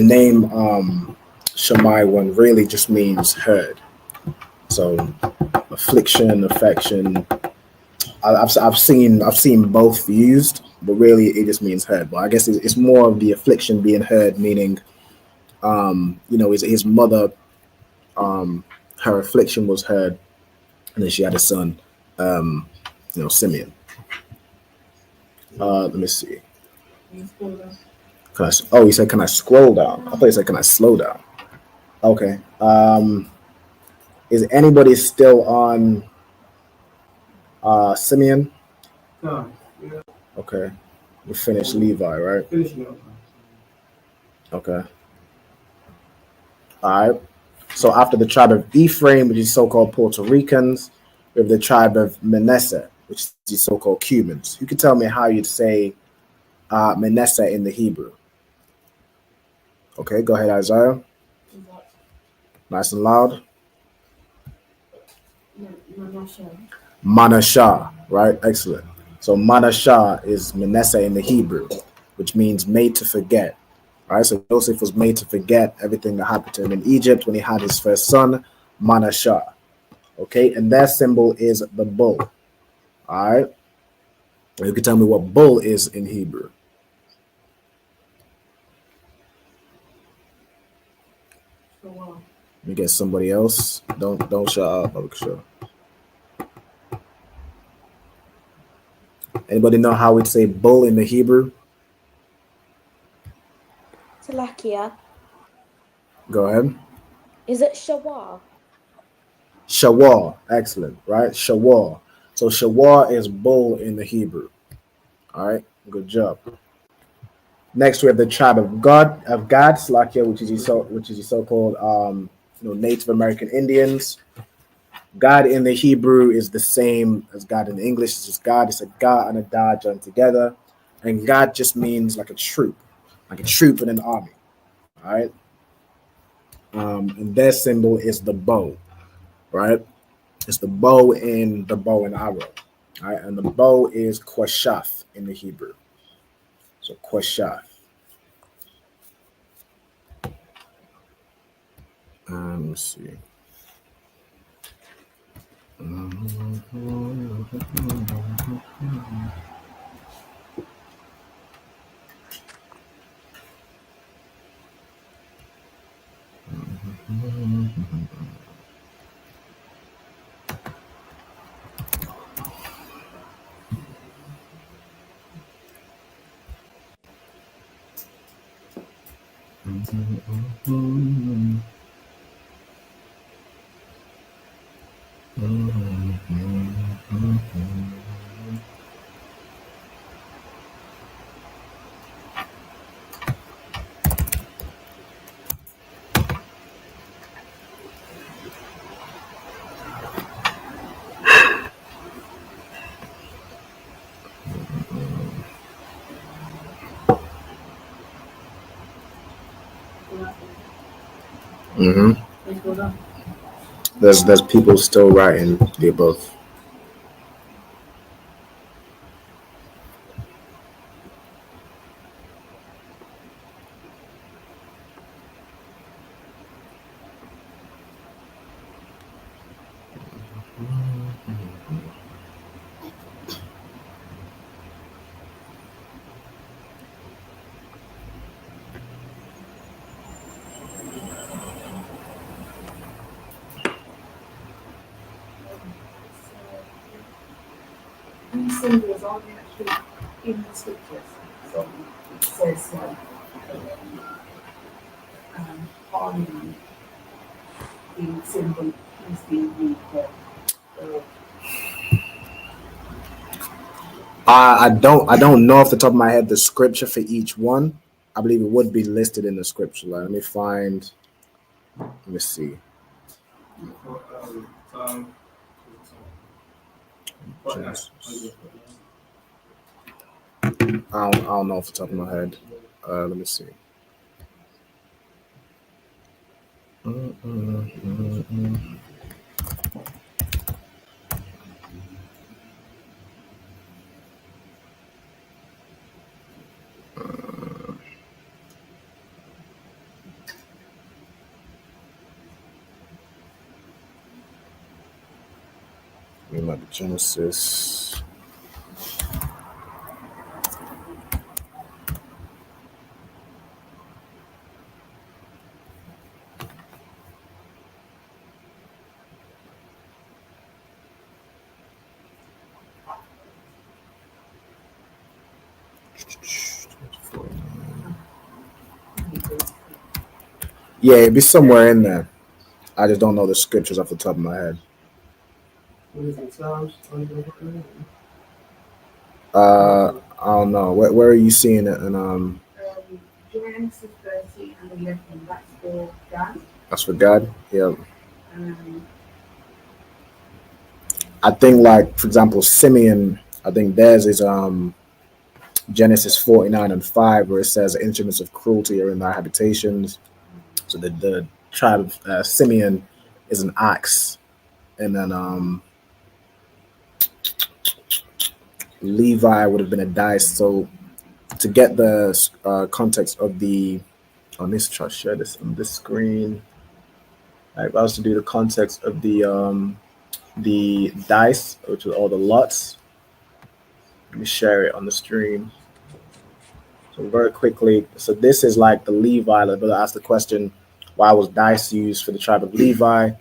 Shammai one really just means heard. So affliction, affection. I've seen both used, but really it just means heard. But I guess it's more of the affliction being heard, meaning, his mother, her affliction was heard, and then she had a son, Simeon. Let me see. You said, can I scroll down? I thought you said, can I slow down? Okay. Is anybody still on Simeon? No. Yeah. Okay. We finished Levi, right? Okay. All right. So after the tribe of Ephraim, which is so-called Puerto Ricans, we have the tribe of Manasseh, which is the so-called Cubans. You can tell me how you'd say Manasseh in the Hebrew. Okay, go ahead, Isaiah. Nice and loud. Manasseh, right? Excellent. So Manasseh is Manasseh in the Hebrew, which means made to forget. All right, so Joseph was made to forget everything that happened to him in Egypt when he had his first son, Manasseh. Okay, and their symbol is the bull. All right, you can tell me what bull is in Hebrew. Let me get somebody else. Don't shut up, I'm sure. Anybody know how we'd say bull in the Hebrew? Salakia. Go ahead. Is it Shawar? Shawar, excellent, right? Shawar. So Shawar is bull in the Hebrew. All right, good job. Next, we have the tribe of Gad, Salakia, which is your so-called Native American Indians. God in the Hebrew is the same as God in the English. It's just God. It's a God and a Da joined together. And God just means like a troop in an army. All right. And their symbol is the bow, right? It's the bow and arrow. All right, and the bow is kwashaf in the Hebrew. So kwashaf. Let me see. There's people still writing the above. These symbols aren't actually in the scriptures. So it says harmony, the symbol is being used there. I don't know off the top of my head the scripture for each one. I believe it would be listed in the scripture. Let me find. Let me see. I don't know off the top of my head. Let me see. Like Genesis. Yeah, it'd be somewhere in there. I just don't know the scriptures off the top of my head. What is it, Psalms? I don't know. Where are you seeing it? And Genesis 13 and 11, that's for God. That's for God. Yeah. I think, like, for example, Simeon. I think theirs is Genesis 49:5, where it says instruments of cruelty are in thy habitations. So the tribe of Simeon is an ox, and then Levi would have been a dice. So to get the context of the, let me try to share this on this screen. Right, if I was to do the context of the dice, which is all the lots. Let me share it on the stream. So very quickly, so this is like the Levi. The brother asked the question, why was dice used for the tribe of Levi?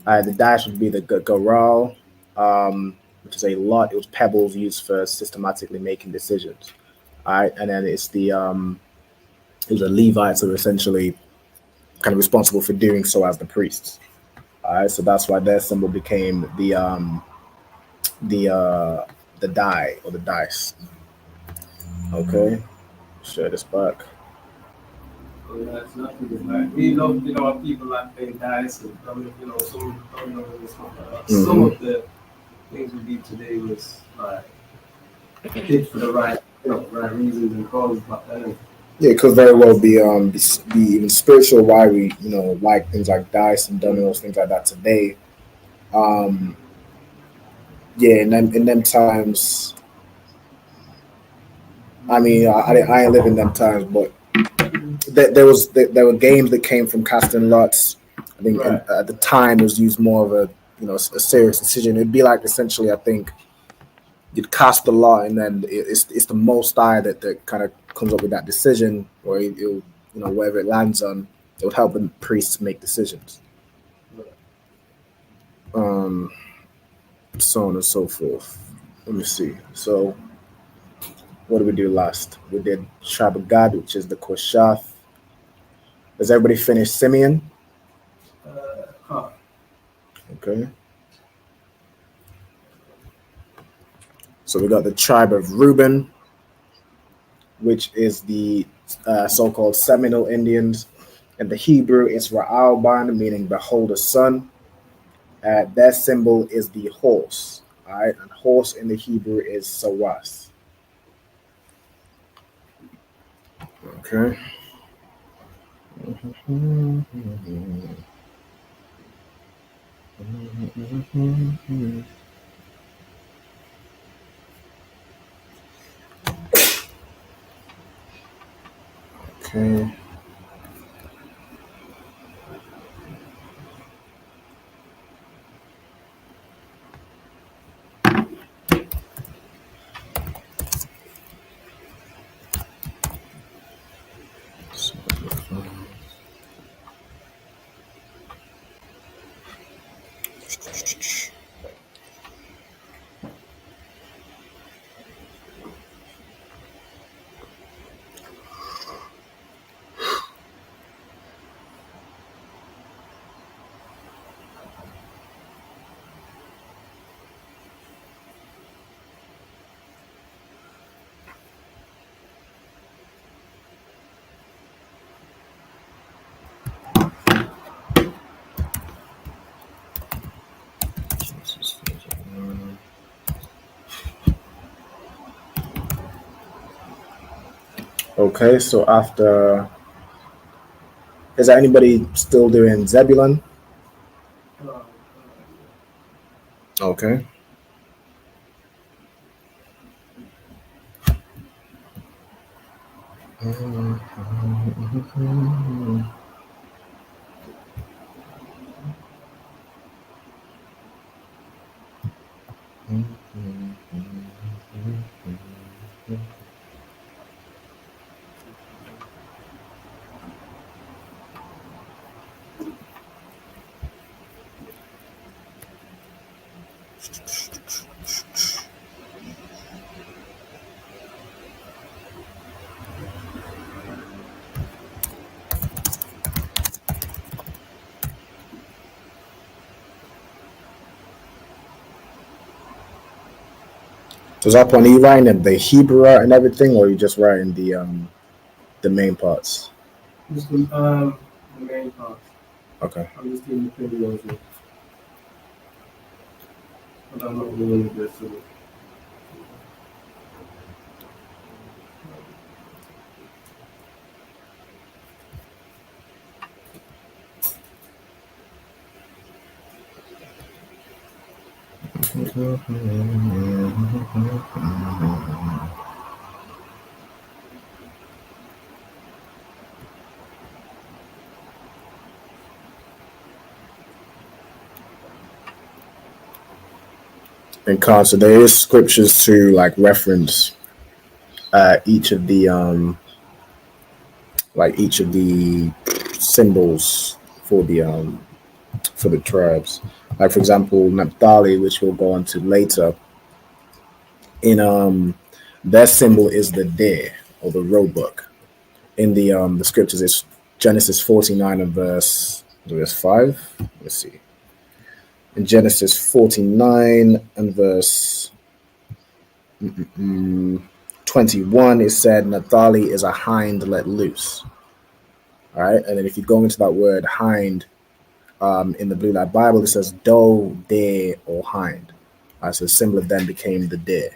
The dice would be the garal, which is a lot. It was pebbles used for systematically making decisions. All right, and then it's the it was the Levites who were essentially kind of responsible for doing so as the priests. All right, so that's why their symbol became the die or the dice. Okay, share this back. That's nothing. Like, we love, people like playing dice and some of the things we did today was like did for the right reasons and causes back then. Yeah, it could very well be even spiritual why we like things like dice and dominoes, things like that today. Yeah, in them times. I mean, I ain't living them times, but there were games that came from casting lots. I think at the time it was used more of a serious decision. It'd be like essentially, I think, you'd cast the lot, and then it's the Most High that kind of comes up with that decision, or it'll, wherever it lands on, it would help the priests make decisions. So on and so forth. Let me see. So, what did we do last? We did Tribe of God, which is the Koshath. Does everybody finish Simeon? Okay. So we got the tribe of Reuben, which is the so-called Seminole Indians. In the Hebrew, it's Ra'alban, meaning behold a son. Their symbol is the horse. All right, and horse in the Hebrew is sawas. Okay. Okay. Okay, so after, is there anybody still doing Zebulun? Okay. So Zapon, are you writing the Hebrew and everything, or are you just writing the main parts? Just the main parts. Okay. I'm just doing the videos, but I'm not doing the rest of it. And so there is scriptures to like reference each of the symbols for the tribes. Like for example, Naphtali, which we'll go on to later. In their symbol is the deer or the roebuck. In the scriptures, it's Genesis 49 and verse 5. Let's see. In Genesis 49 and verse 21, it said, Naphtali is a hind let loose. All right. And then if you go into that word hind in the Blue Light Bible, it says doe, deer, or hind. All right, so the symbol of them became the deer.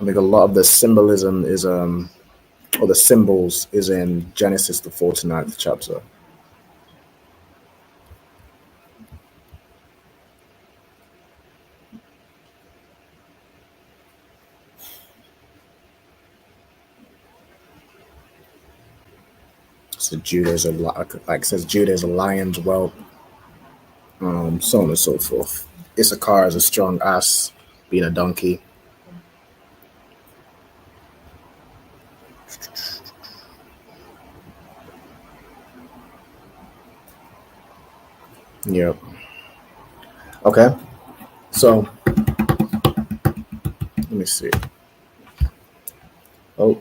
I think a lot of the symbolism is or the symbols is in Genesis the 49th chapter. So Judah is says Judah is a lion's whelp, so on and so forth. Issachar is a strong ass, being a donkey. Yep. Okay. So let me see. Oh.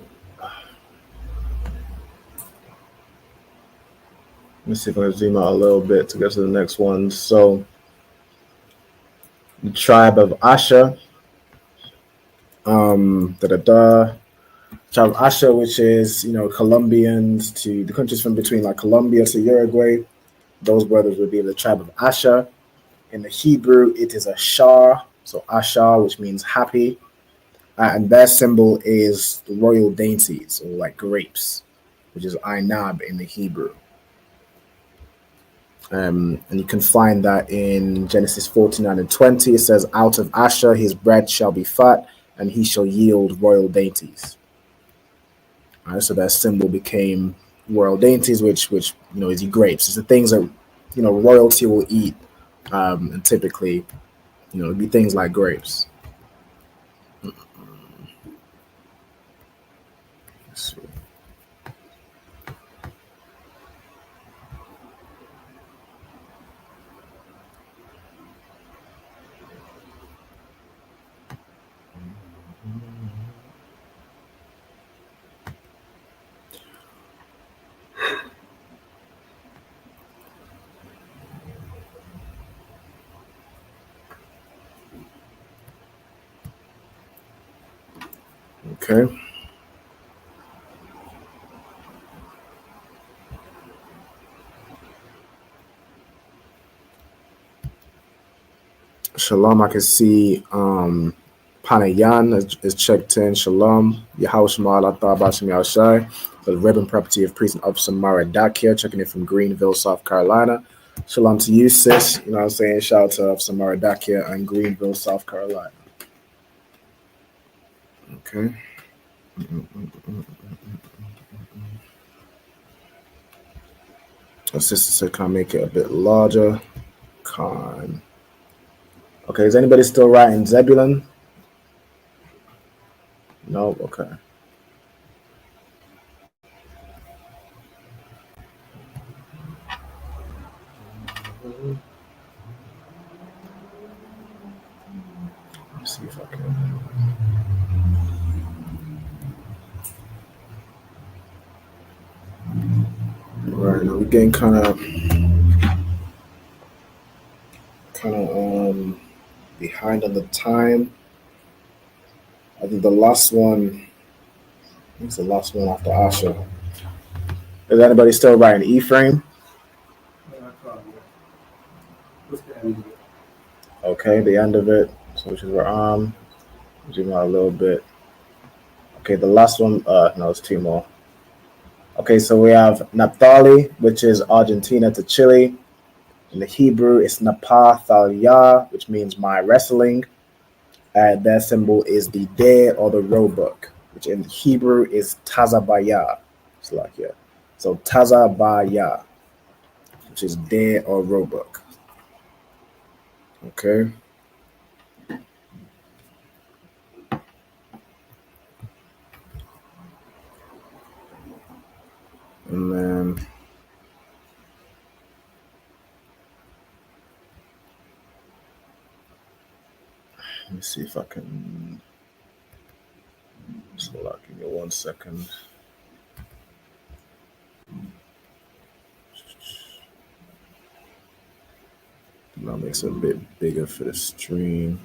Let me see if I can zoom out a little bit to get to the next one. So the tribe of Asher. Tribe of Asher, which is, Colombians to the countries from between like Colombia to Uruguay. Those brothers would be the tribe of Asher. In the Hebrew, it is a Shar, so Ashar, which means happy. And their symbol is the royal dainties, or like grapes, which is Ainab in the Hebrew. And you can find that in Genesis 49:20. It says, out of Asher his bread shall be fat, and he shall yield royal dainties. All right, so that symbol became royal dainties, which is your grapes. It's the things that royalty will eat, and typically, it'd be things like grapes. Let's see. Okay. Shalom, I can see Panayan is checked in. Shalom. Yahweh Shema Allah Bashim Yahshai. The Ribbon Property of Priest and Officer Mara Dakia, checking in from Greenville, South Carolina. Shalom to you, sis. You know what I'm saying? Shout out to Officer Mara Dakia and Greenville, South Carolina. Okay. The sister said, can I make it a bit larger? Con. Okay, is anybody still writing Zebulun? No? Okay. Let's see if I can. Right, now we're getting kind of behind on the time. I think the last one. It's the last one after Asher. Is anybody still writing E-frame? Okay, the end of it. So which is where zoom out a little bit. Okay, the last one. No, it's two more. Okay, so we have Naphtali, which is Argentina to Chile. In the Hebrew, it's Napah Thalia, which means my wrestling. Their symbol is the dare or the roebuck, which in Hebrew is Tazabaya. It's like, yeah. So Tazabaya, which is dare or roebuck. Okay. And then let me see if I can. So like, give me 1 second. That makes it a bit bigger for the stream.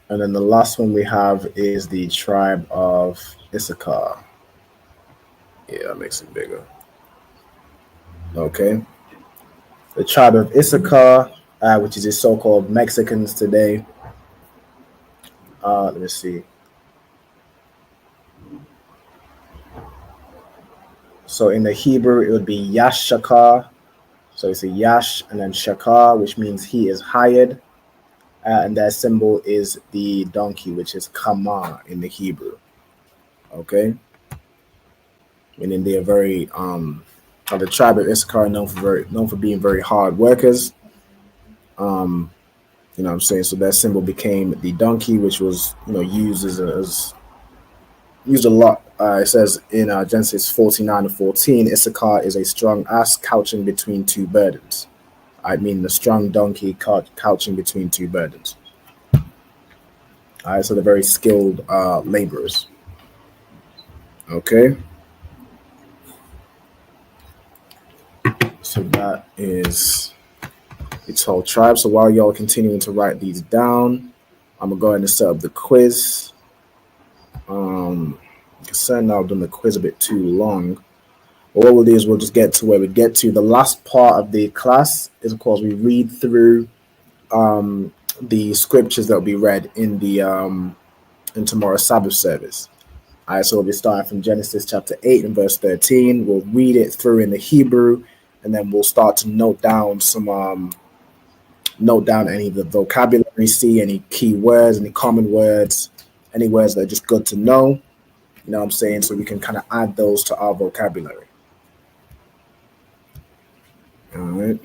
And then the last one we have is the tribe of Issachar. Yeah, that makes it bigger. Okay. The tribe of Issachar, which is the so-called Mexicans today. Let me see. So in the Hebrew, it would be Yash Shakar. So it's a Yash and then Shakar, which means he is hired. And their symbol is the donkey, which is Kama in the Hebrew. Okay. Meaning they are very the tribe of Issachar are known for being very hard workers. You know what I'm saying? So that symbol became the donkey, which was used as used a lot. It says in Genesis 49:14, Issachar is a strong ass couching between two burdens. I mean the strong donkey couching between two burdens. All right, so they're very skilled laborers. Okay. So that is its whole tribe. So while y'all are continuing to write these down, I'm gonna go ahead and set up the quiz. Concerned now I've done the quiz a bit too long. But what we'll do is we'll just get to where we get to. The last part of the class is, of course, we read through the scriptures that will be read in the in tomorrow's Sabbath service. All right, so we'll be starting from Genesis chapter 8 and verse 13. We'll read it through in the Hebrew, and then we'll start to note down any of the vocabulary, see any key words, any common words, any words that are just good to know. You know what I'm saying? So we can kind of add those to our vocabulary. All right.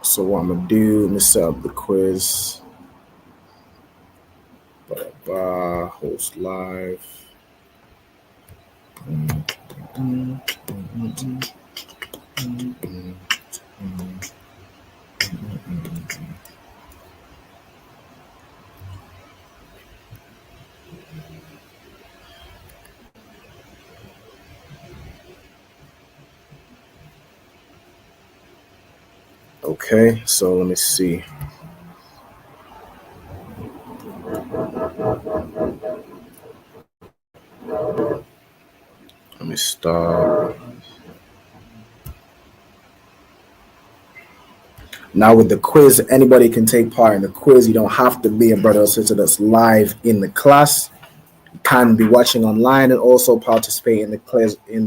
So what I'm gonna do, let me set up the quiz. Host live. Okay, so let me see. Let me start. Now with the quiz, anybody can take part in the quiz. You don't have to be a brother or sister that's live in the class. You can be watching online and also participate in the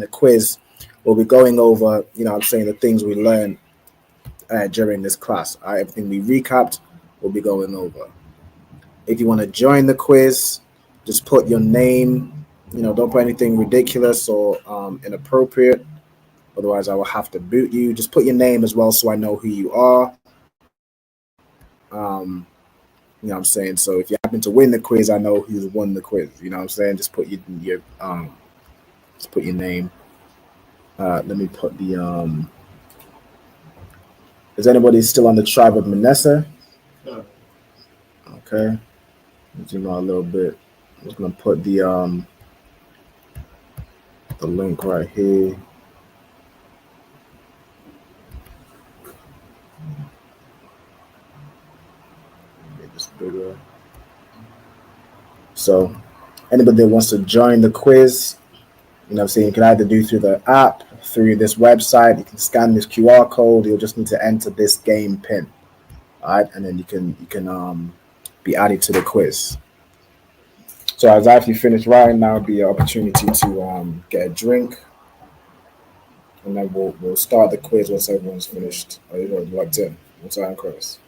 quiz. We'll be going over, the things we learned during this class. Everything we recapped, we'll be going over. If you want to join the quiz, just put your name. Don't put anything ridiculous or inappropriate. Otherwise, I will have to boot you. Just put your name as well so I know who you are. You know what I'm saying? So if you happen to win the quiz, I know who's won the quiz. You know what I'm saying? Just put your name. Let me put the is anybody still on the tribe of Manasseh? No. Okay. Zoom out a little bit. I'm just gonna put the link right here. Make this bigger. So anybody that wants to join the quiz, you can either do through the app, through this website. You can scan this QR code. You'll just need to enter this game pin. All right, and then you can be added to the quiz. So as after you finish writing, now will be an opportunity to get a drink, and then we'll start the quiz once everyone's finished. Or you're logged in. Once I'm Chris.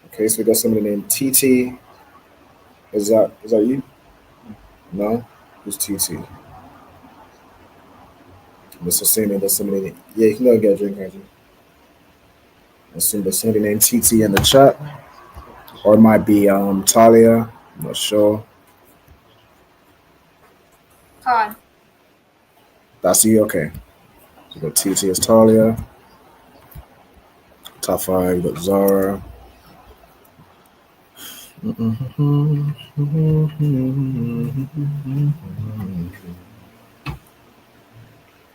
Okay, so we got somebody named TT. Is that you? No, who's TT? I'm just assuming there's somebody. Yeah, you can go get a drink, can't you? Assume there's somebody named TT in the chat, or it might be Talia. I'm not sure. Hi. That's you, okay. You got TT as Talia. Top 5, you got Zara.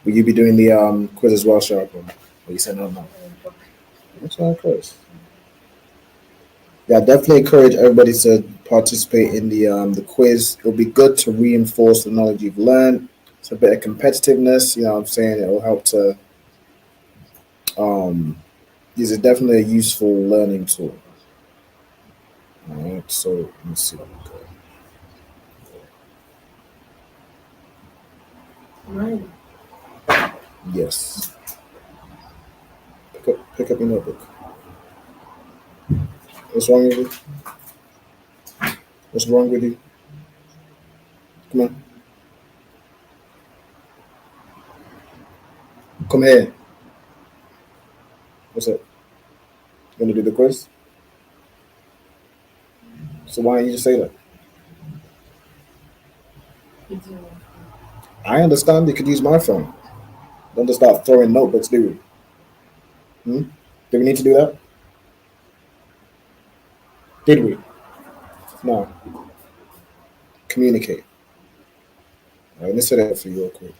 Will you be doing the quiz as well, Sharp? Or you said no? What's wrong, Chris? Yeah, definitely encourage everybody to participate in the quiz. It'll be good to reinforce the knowledge you've learned. It's a bit of competitiveness, you know what I'm saying? It will help to this is definitely a useful learning tool. All right, so let me see. Right. Yes. Pick up your notebook. What's wrong with you? What's wrong with you? Come on. Come here. What's up? You want to do the quiz? So why don't you just say that? I understand you could use my phone. Don't just start throwing notebooks, do we? Do we need to do that? Did we? No. Communicate. All right, let me say that for you real quick.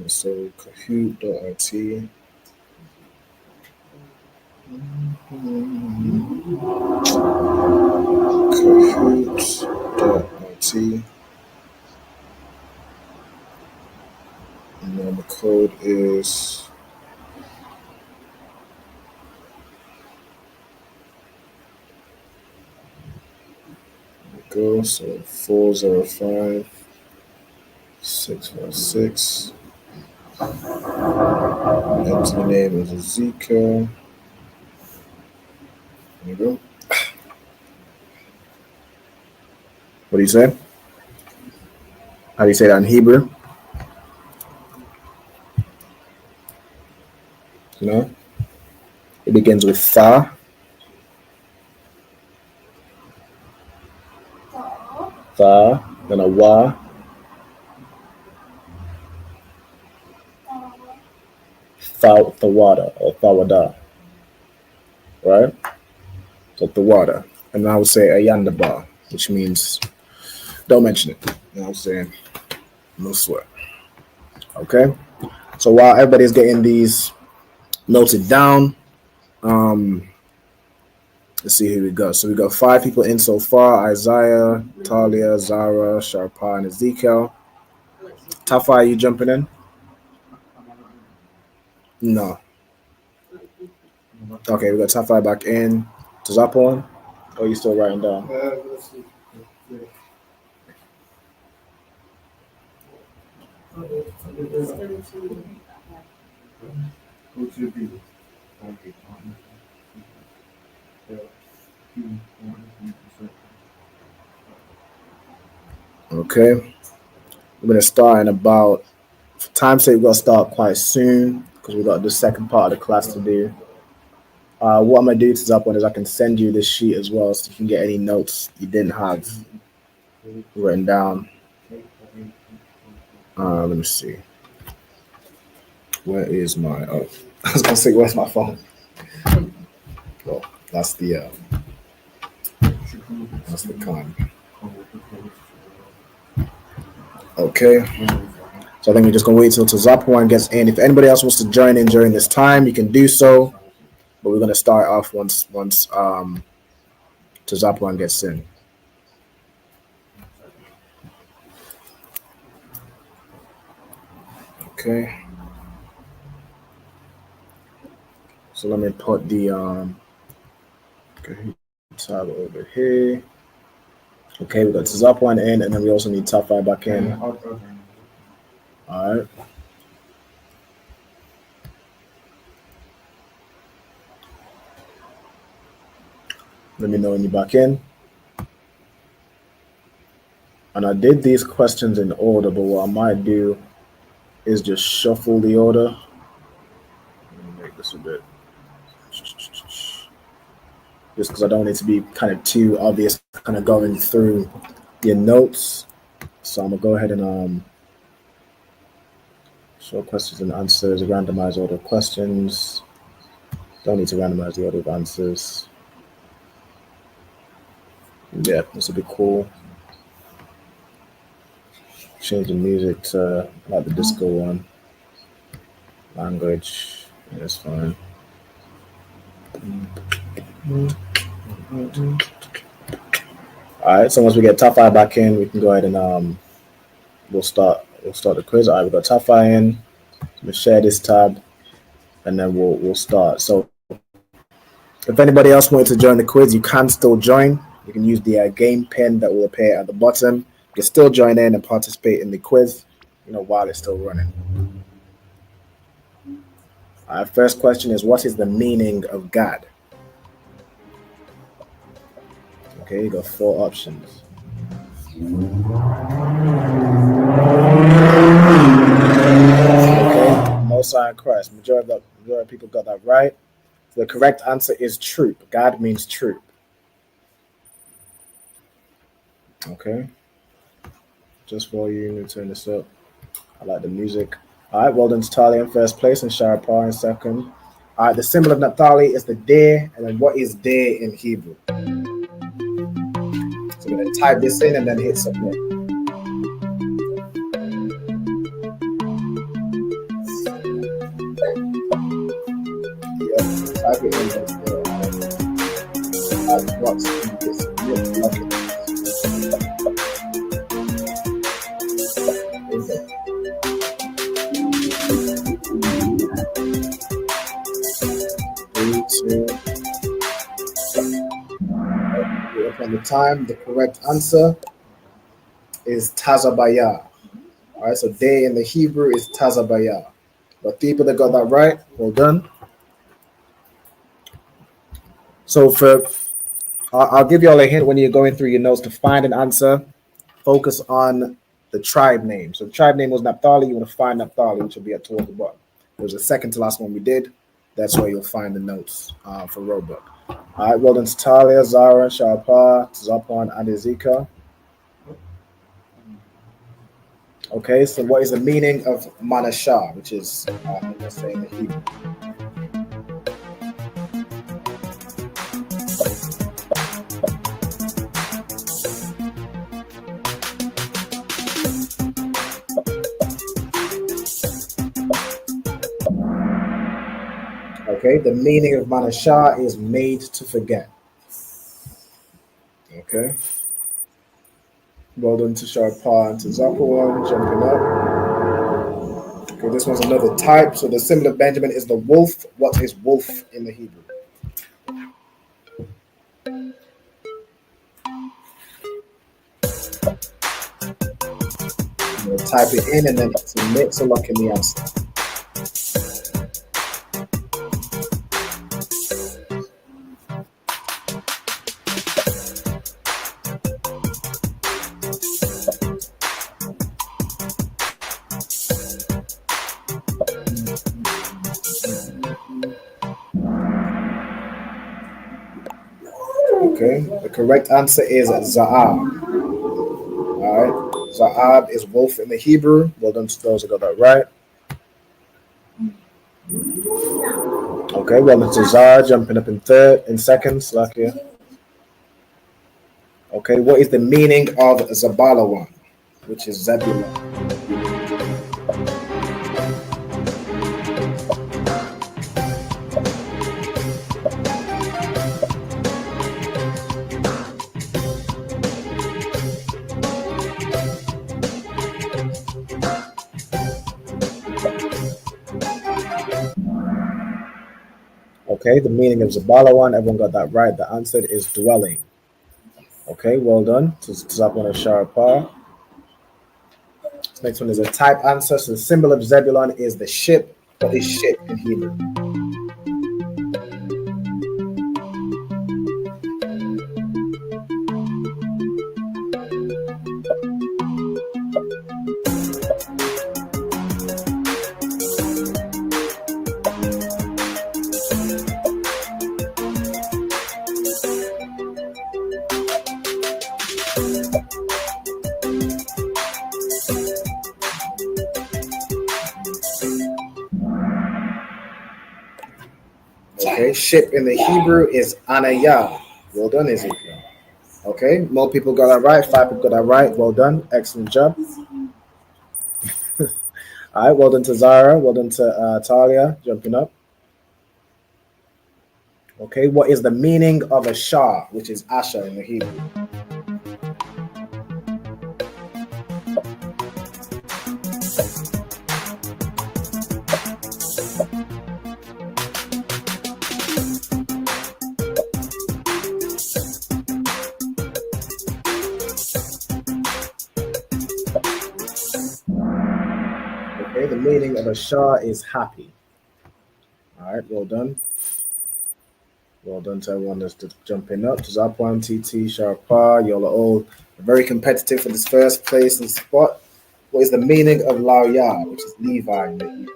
So Kahoot.it. Kahoot.it. And then the code is go. So 405 656. Enter the name is Ezekiel. There you go. What do you say? How do you say that in Hebrew? No. It begins with Tha. Tha, then a Wa. Thawada or Thawada. Right? So Thawada. And I would say Ayandaba, which means don't mention it. You know what I'm saying? No sweat. Okay? So while everybody's getting these noted down, let's see who we got. So we got 5 people in so far: Isaiah, Talia, Zara, Sharpa, and Ezekiel. Tafa, are you jumping in? No. Okay, we got Tafa back in. Tazapon? Or are you still writing down? Okay. We're going to start in about, for time's sake, we're going to start quite soon because we got the second part of the class to do. What I'm going to do to Zapon is I can send you this sheet as well so you can get any notes you didn't have written down. Let me see. Where is my, I was going to say, where's my phone? Well, that's the con. Okay. So I think we're just going to wait till Tazapwan gets in. If anybody else wants to join in during this time, you can do so. But we're going to start off once Tazapwan gets in. Okay. So let me put the tab over here. Okay, we got Tazapwan in, and then we also need Tafa back in. All right. Let me know when you're back in. And I did these questions in order, but what I might do is just shuffle the order. Let me make this a bit. Just because I don't want it to be kind of too obvious, kind of going through your notes. So I'm going to go ahead and show questions and answers, randomize order of questions. Don't need to randomize the order of answers. Yeah, this will be cool. Change the music to like the disco one. Language, yeah, that's fine. All right, so once we get top 5 back in, we can go ahead and we'll start the quiz. All right, we've got Tafa in. We'll share this tab, and then we'll start. So if anybody else wanted to join the quiz, you can still join. You can use the game pen that will appear at the bottom. You can still join in and participate in the quiz, while it's still running. Our first question is, what is the meaning of God? Okay, you got 4 options. Okay, Most High in Christ. Majority of people got that right. The correct answer is truth. God means truth. Okay. Just for you, let me turn this up. I like the music. All right, well done to Talia in first place and Sharapar in second. All right, the symbol of Naphtali is the deer, and then what is deer in Hebrew? So we're going to type this in and then hit submit. Yeah, type it in. Type what's in this submit. Okay. On the time, the correct answer is Tazabaya. All right, so day in the Hebrew is Tazabaya. But people that got that right, well done. So I'll give you all a hint when you're going through your notes to find an answer. Focus on the tribe name. So the tribe name was Naphtali. You want to find Naphtali, which will be towards the bottom. It was the second to last one we did. That's where you'll find the notes for Roebuck. All right, well done to Talia, Zara, Sharpa, Zapan, and Ezeka. Okay, so what is the meaning of Manashah, which is, let's say, in the Hebrew? Okay, the meaning of Manashah is made to forget. Okay. Well done to Sharpa and to Zakawan, jumping up. Okay, this one's another type. So the symbol of Benjamin is the wolf. What is wolf in the Hebrew? You'll type it in and then submit to lock in the answer. Okay, the correct answer is Za'ab. All right, Za'ab is wolf in the Hebrew. Well done to those who got that right. Okay, well done to Zara, jumping up in second. Slakia. Okay, what is the meaning of Zabalawan, which is Zebulun? Okay, the meaning of Zabalawan, everyone got that right. The answer is dwelling. Okay, well done to Zapon and Sharapar. This next one is a type answer. So the symbol of Zebulun is the ship. What is ship in Hebrew? Okay, ship in the Hebrew is anayah. Well done, Ezekiel. Okay, more people got that right. 5 people got that right. Well done. Excellent job. All right, well done to Zara. Well done to Talia, jumping up. Okay, what is the meaning of a shah, which is Asher in the Hebrew? meaning of Ashar is happy. All right, well done. Well done to everyone that's jumping up. Zapwan, TT, Sharpa, y'all are all very competitive for this first place and spot. What is the meaning of Laoya, which is Levi in the Hebrew?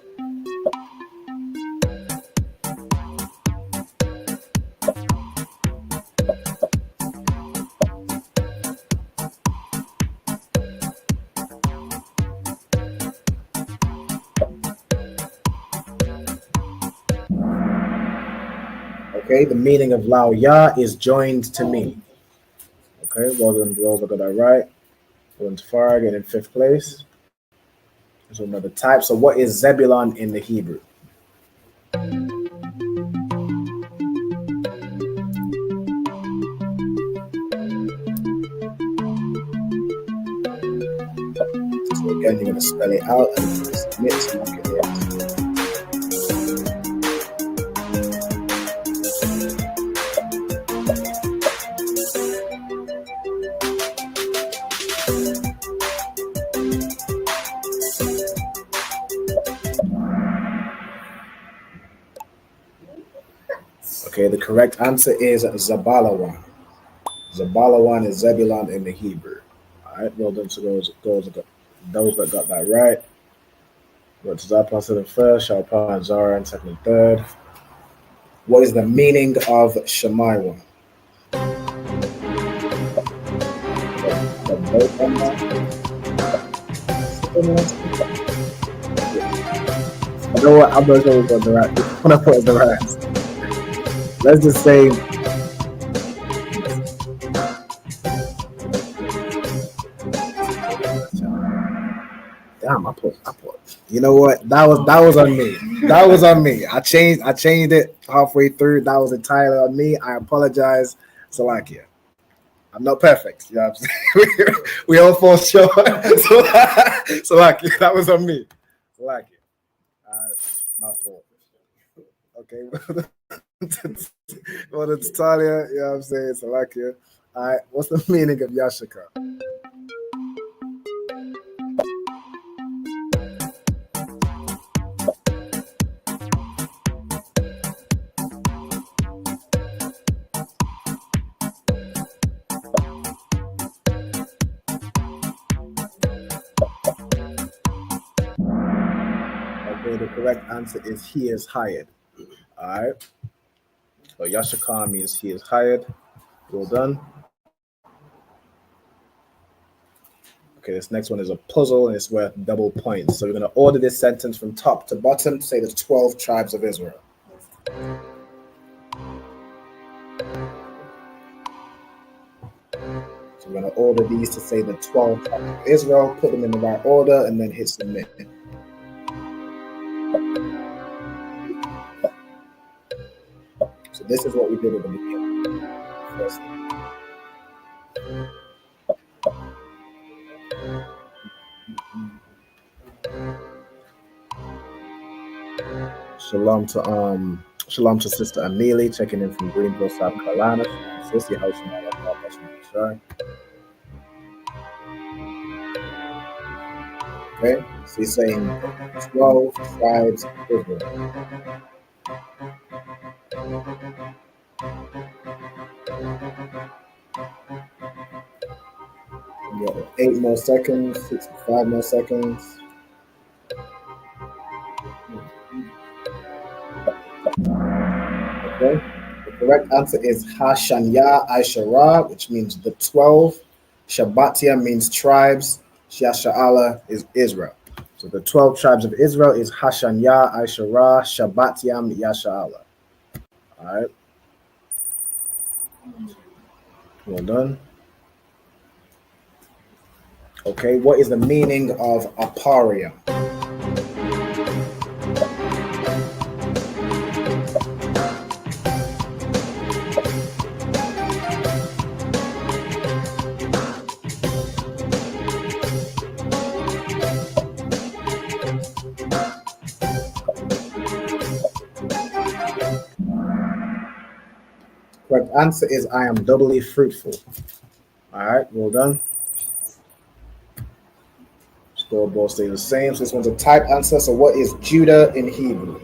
Okay, the meaning of Laoya is joined to me. Okay, well done, those that got that right. Well done to Farah, getting in 5th place. There's another type. So what is Zebulon in the Hebrew? So again, you're going to spell it out and submit to mark it right. Okay, the correct answer is Zabalawan. Zabalawan is Zebulon in the Hebrew. All right, well done to those that got that right. Got to Zapa in first, Shalpa and Zara in second and third. What is the meaning of Shemaiwa? You know what? I'm not sure what's on the right. When I put it the right. Let's just say. Damn, I put. You know what? That was on me. That was on me. I changed it halfway through. That was entirely on me. I apologize, Salakia. I'm not perfect. You know what I'm saying? we all fall short. Salakia, that was on me. Salakia. My fault. Okay. Well, it's Talia. You know what I'm saying? Salakia. All right. What's the meaning of Yashika? The correct answer is he is hired. All right. So Yashakar means he is hired. Well done. Okay, this next one is a puzzle and it's worth double points. So we're going to order this sentence from top to bottom to say the 12 tribes of Israel. So we're going to order these to say the 12 tribes of Israel, put them in the right order, and then hit submit. So this is what we did at the beginning. First. Shalom to Sister Amelie, checking in from Greenville, South Carolina. Sister, how okay, so he's saying 12 tribes of Israel. We got 8 more seconds, 65 more seconds. Okay, the correct answer is Hashanya Aishara, which means the 12. Shabbatia means tribes. Yasha'ala is Israel. So the 12 tribes of Israel is Hashanya Aishara, Shabbatiam Yasha'ala. All right. Well done. Okay, what is the meaning of aparia? Correct answer is I am doubly fruitful. All right, well done. Scoreboard stays the same. So this one's a type answer. So what is Judah in Hebrew?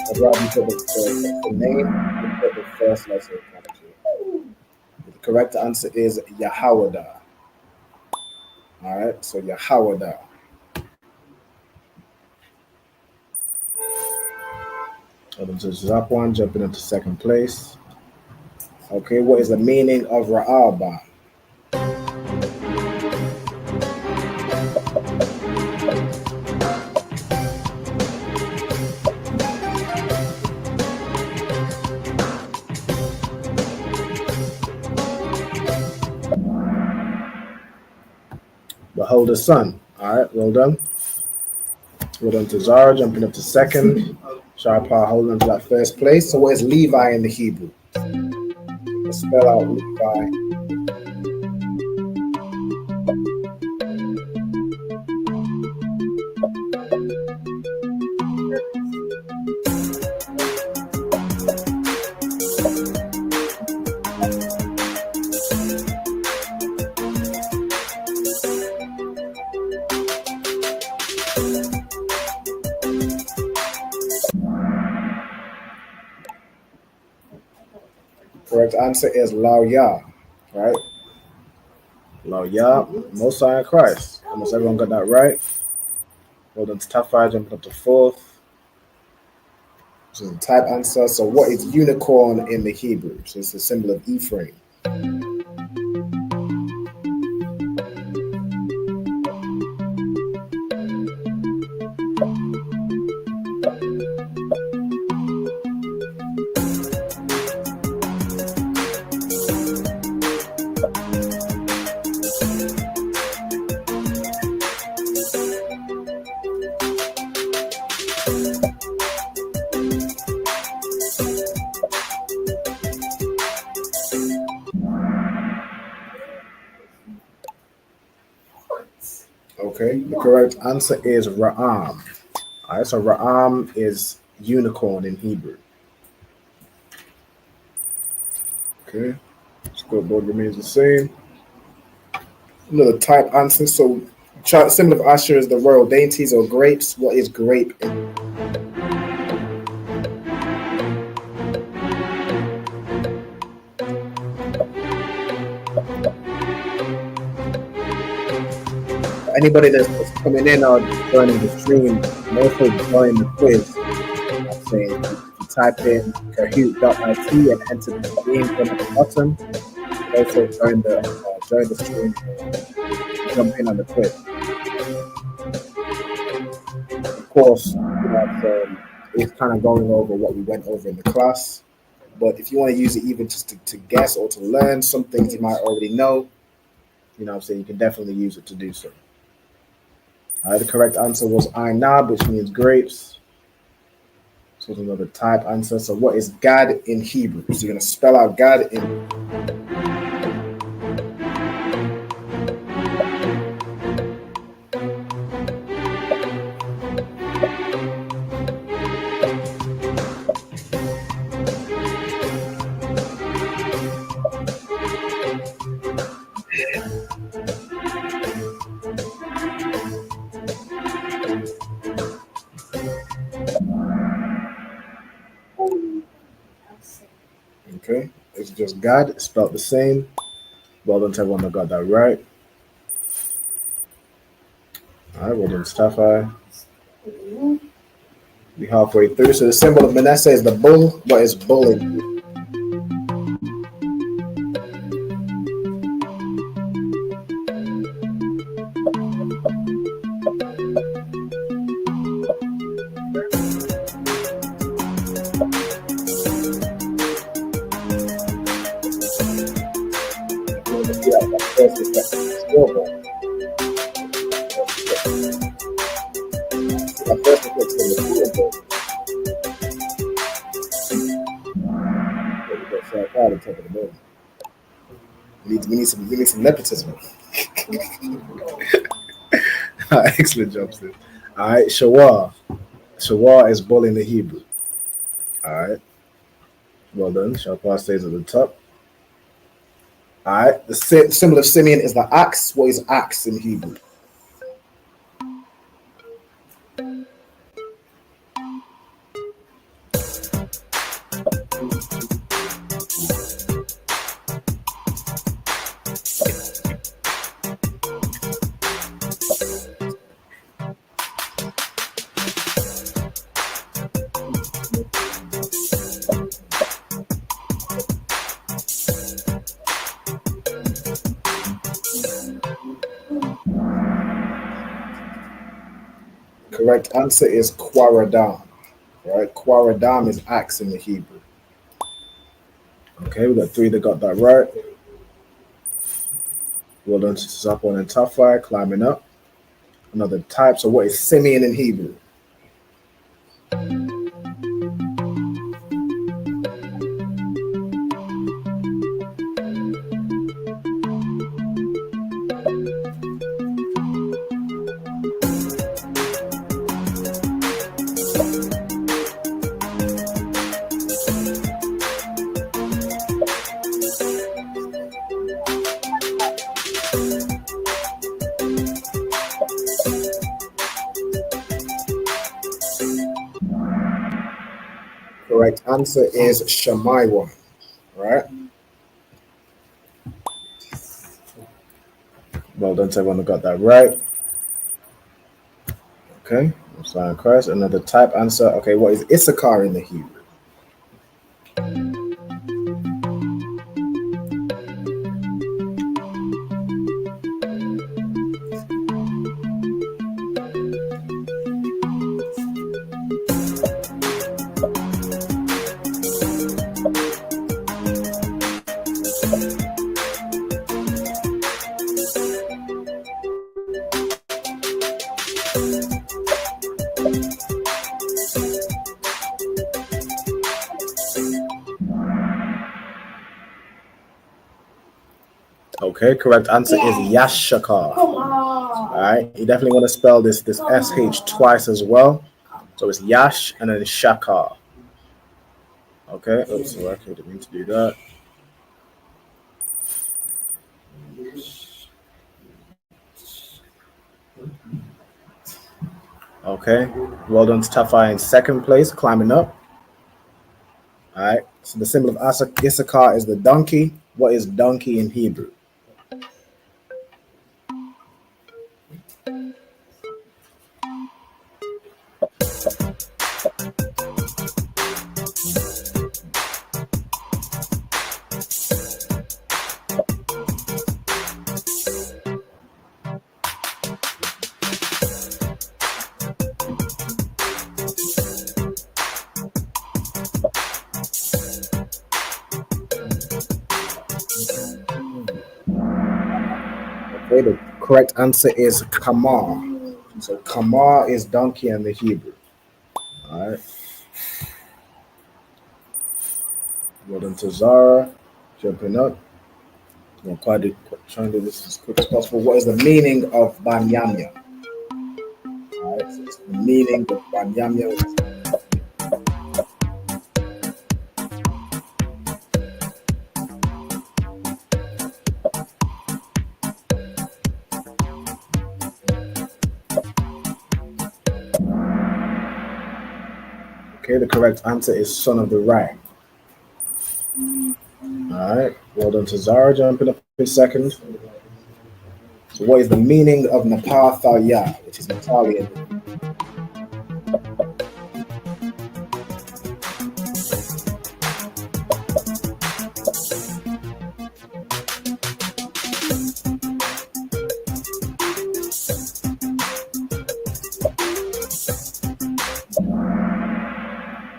I'd rather you put the name and put the first letter of capital. The correct answer is Yahawadah. All right, so Yahawadah. Hold to Zap one, jumping into second place. Okay, what is the meaning of Ra'aba? Behold the sun. All right, well done. Well done to Zara, jumping up to second. Sharpar holding on to that first place. So what is Levi in the Hebrew? Let's spell out Levi. Correct answer is Lao-Ya, right? Lao-Ya, Most High in Christ. Almost everyone got that right. Well done to top 5, jumping up to 4th. So the type answer. So what is unicorn in the Hebrew? So it's the symbol of Ephraim. Okay, the correct answer is Ra'am. All right, so Ra'am is unicorn in Hebrew. Okay, scoreboard remains the same. Another type answer. So, symbol of Asher is the royal dainties or grapes. What is grape in? Anybody that's coming in or joining the stream, also join the quiz. I'm saying if you type in kahoot.it and enter the game at the bottom, also join the stream and jump in on the quiz. Of course, it's kind of going over what we went over in the class, but if you want to use it even just to guess or to learn some things you might already know, you can definitely use it to do so. The correct answer was Ainab, which means grapes. So it's another type answer. So what is Gad in Hebrew? So you're going to spell out Gad in... Okay, it's just God, it's spelled the same. Well done to everyone that got that right. All right, well done, Staffi. Be halfway through. So the symbol of Manasseh is the bull. What is bull in Hebrew? That person gets on the field, but we got Shaq out on top of the building. We need some nepotism. Excellent job, Steve. All right, Shawar. Shawar is bull in the Hebrew. All right. Well done. Shawar stays at the top. All right. The symbol of Simeon is the axe. What is axe in Hebrew? Correct answer is Quaradam. Right? Quaradam is axe in the Hebrew. Okay, we got 3 that got that right. Well done to Zapon and Tafai, climbing up. Another type. So what is Simeon in Hebrew? Correct answer is Shamaiwan. Right? Well done to everyone who got that right. Okay, I'm Christ. Another type answer. Okay, what is Issachar in the Hebrew? Okay, correct answer is Yashakar. All right, you definitely want to spell this SH twice as well. So it's Yash and then Shakar. Okay, oops, so I didn't mean to do that. Okay, well done to Tafai in second place, climbing up. All right, so the symbol of Issachar is the donkey. What is donkey in Hebrew? Okay, the correct answer is Kamar. So Kamar is donkey in the Hebrew. All right. Well done to Zara, jumping up. I'm trying to do this as quick as possible. What is the meaning of Banyamya? All right, so it's the meaning of Banyamya. Okay, the correct answer is son of the right. All right, well done to Zara, jumping up in second. So what is the meaning of Napathalya, which is Italian?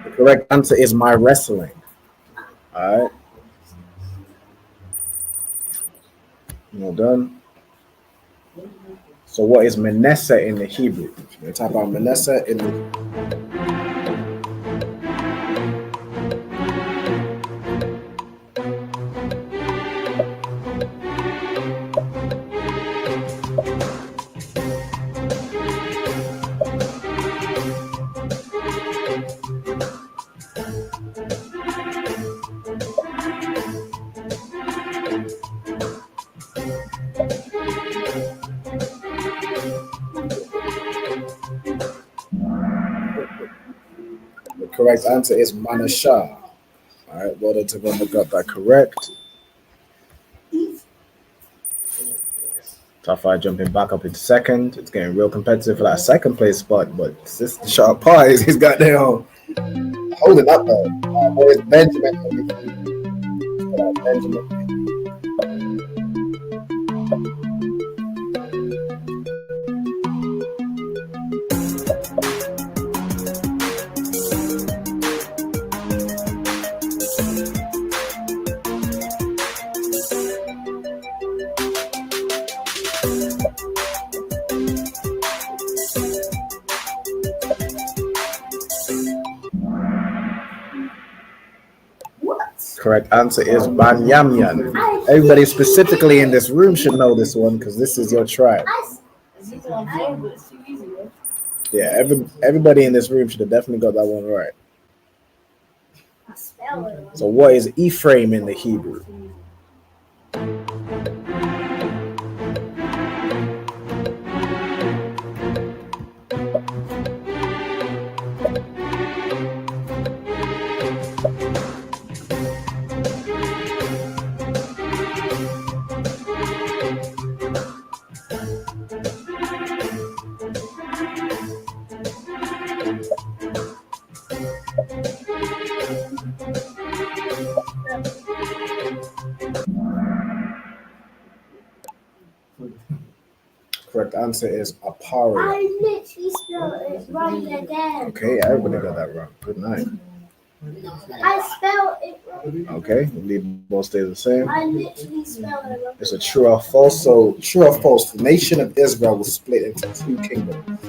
The correct answer is my wrestling. All right. Well done. So what is Manasseh in the Hebrew? We talk about Manasseh in the correct answer is Manasseh. All right, well done to everyone that got that correct. Top 5 jumping back up into second. It's getting real competitive for that second place spot, but this sharp pies, he's got there holding up though. Where's Benjamin? Benjamin. Correct answer is Banyamyan. Everybody specifically in this room should know this one because this is your tribe. Yeah, everybody in this room should have definitely got that one right. So what is Ephraim in the Hebrew? Correct answer is Aparia. I literally spelled it wrong again. Okay, everybody got that wrong. Good night. I spelled it wrong. Okay, leave both stay the same. I literally spelled it wrong. It's a true or false. So true or false, the nation of Israel was split into 2 kingdoms.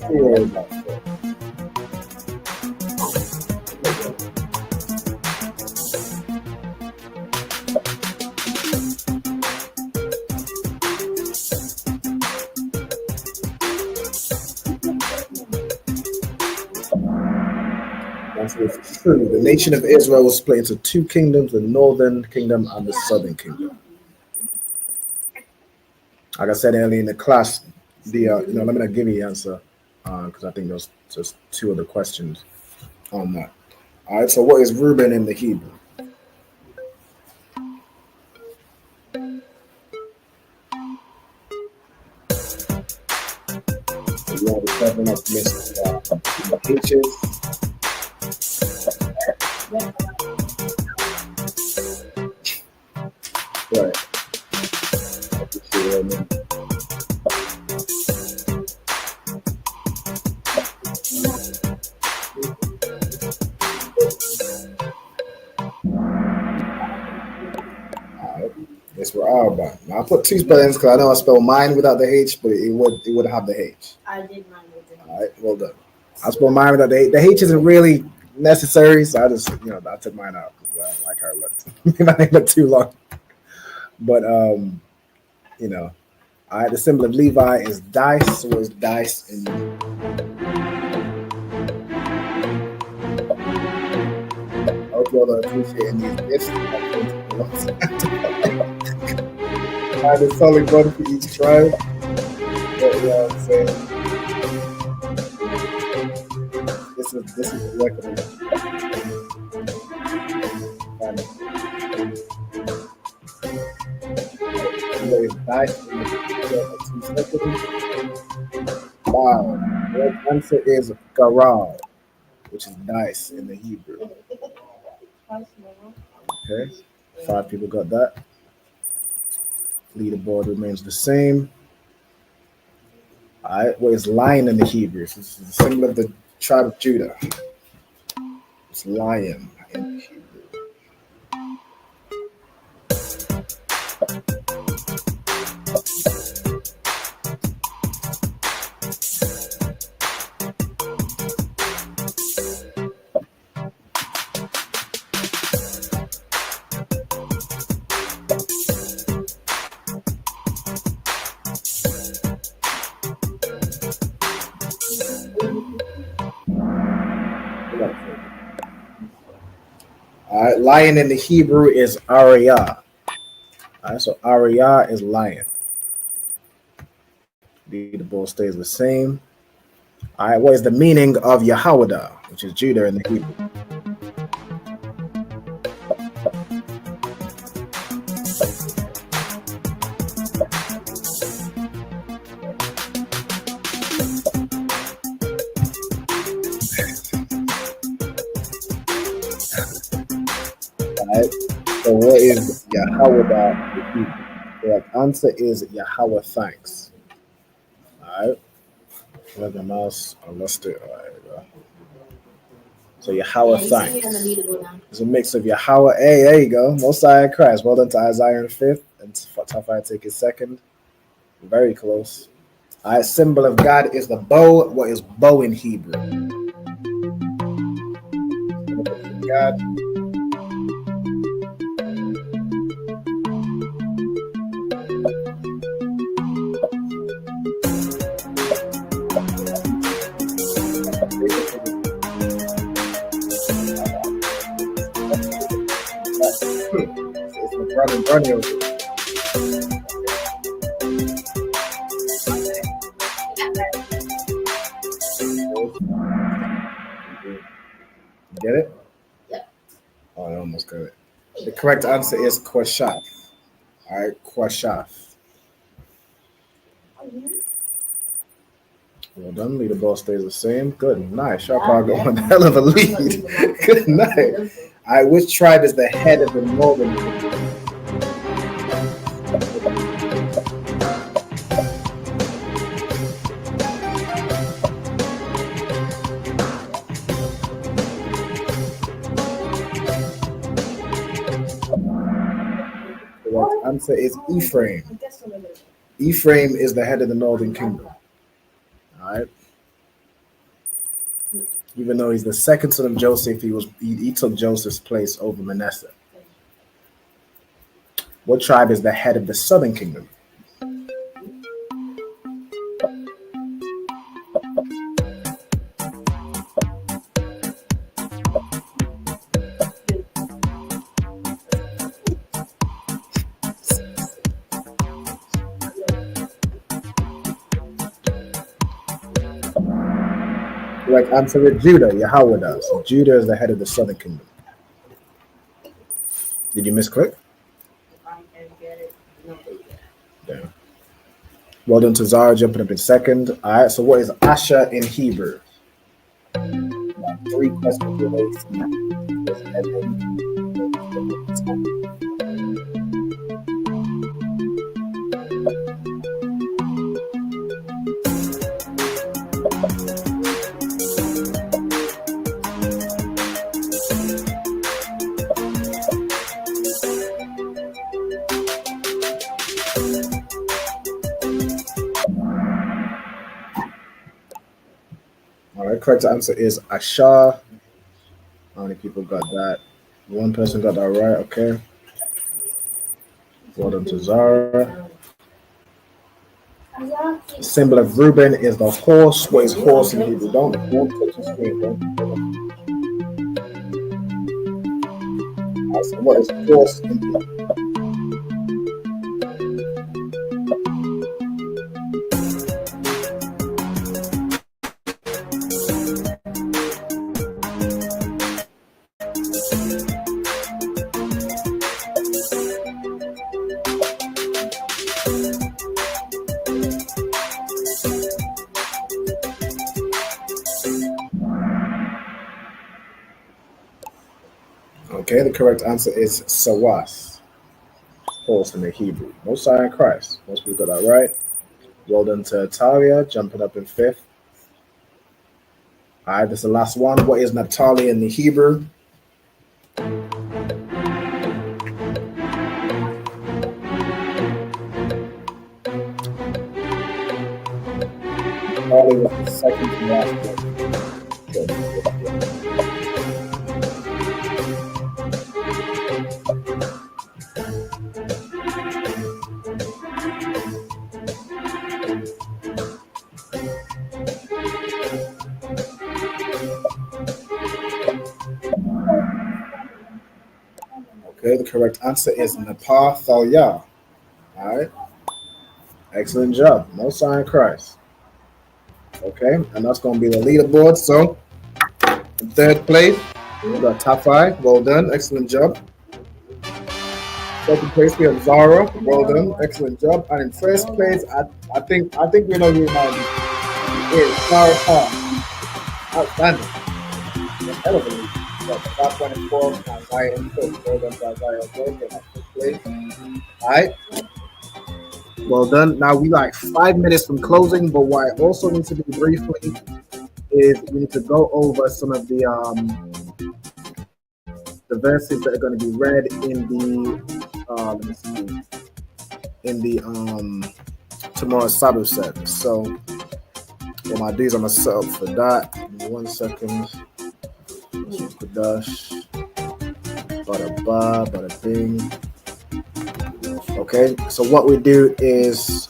True or not false? It's true. The nation of Israel was split into 2 kingdoms, the northern kingdom and the southern kingdom. Like I said earlier in the class, let me not give you the answer because I think there's just 2 other questions on that. All right, so what is Reuben in the Hebrew? You want to seven up list H's. Right. Yes, we're all about. Now I put 2 spellings because I know I spell mine without the H, but it would have the H. I did mine with the H. All right, well done. I spell mine without the H. The H isn't really necessary, so I just I took mine out because I like how it looked. My name looked too long. But all right, the symbol of Levi is dice. So it's dice in I hope y'all are appreciating these gifts. I had a solid one for each tribe. But you know what I'm saying? This is the record. Dice in the 2 seconds. Wow. The answer is garal, which is dice in the Hebrew. Okay. 5 people got that. Leaderboard remains the same. All right. What is lion in the Hebrew? This is the symbol of the tribe of Judah. It's lion in the Hebrew. lion in the Hebrew is Ariyah. All right, so Ariyah is lion. The bull stays the same. All right, what is the meaning of Yahawada, which is Judah in the Hebrew? Alright, so what is Yahawada in the Hebrew? The correct answer is Yahweh thanks. Alright, where's my mouse? I lost it. Alright, there we go. So Yahweh thanks. It's a mix of Yahweh. Hey, there you go. Most High in Christ. Well done to Isaiah in 5th and Tafai take his 2nd. Very close. All right, symbol of God is the bow. What is bow in Hebrew? God. It's the brother over. Get it? Yeah. Oh, I almost got it. The correct answer is Kwashaf. All right, Kwashaf. Well done. Leaderboard stays the same. Good night. Sharpar going hell of a lead. Good night. All right, which tribe is the head of the northern? The answer is Ephraim. Ephraim is the head of the northern kingdom. All right. Even though he's the second son of Joseph, he took Joseph's place over Manasseh. What tribe is the head of the southern kingdom? Correct answer is Judah. Yahweh does. So Judah is the head of the southern kingdom. Did you misclick? Yeah. Well done to Zara jumping up in second. All right. So what is Asher in Hebrew? 3 questions related. All right, correct answer is Ashar. How many people got that? One person got that right. Okay. Well done to Zara. Symbol of Reuben is the horse. What is horse in Hebrew? Don't touch the screen. Right, so what is horse in Hebrew? Okay, the correct answer is Sawas. Horse in the Hebrew. Most High in Christ. Most people got that right. Well done to Talia, jumping up in 5th. All right, this is the last one. What is Naphtali in the Hebrew? Naphtali was the second to last one. correct answer is Nepathalia. All right. Excellent job. Most High in Christ. Okay, and that's going to be the leaderboard. So, in third place, we got top 5. Well done. Excellent job. Second place, we have Zara. Well done. Excellent job. And in first place, I think we know who mine is. Sarah Park. Outstanding. Hell of a lead. Got the 5.4 and Isaiah in fifth. Well done to Isaiah as well. Get that fifth place. All right. Well done. Now we like 5 minutes from closing, but what I also need to do briefly is we need to go over some of the verses that are going to be read in the let me see, in the tomorrow's Sabbath service. So what my dudes, I'm gonna set up for that. Give me 1 second. Qadash, bada ba, bada bing. Okay, so what we do is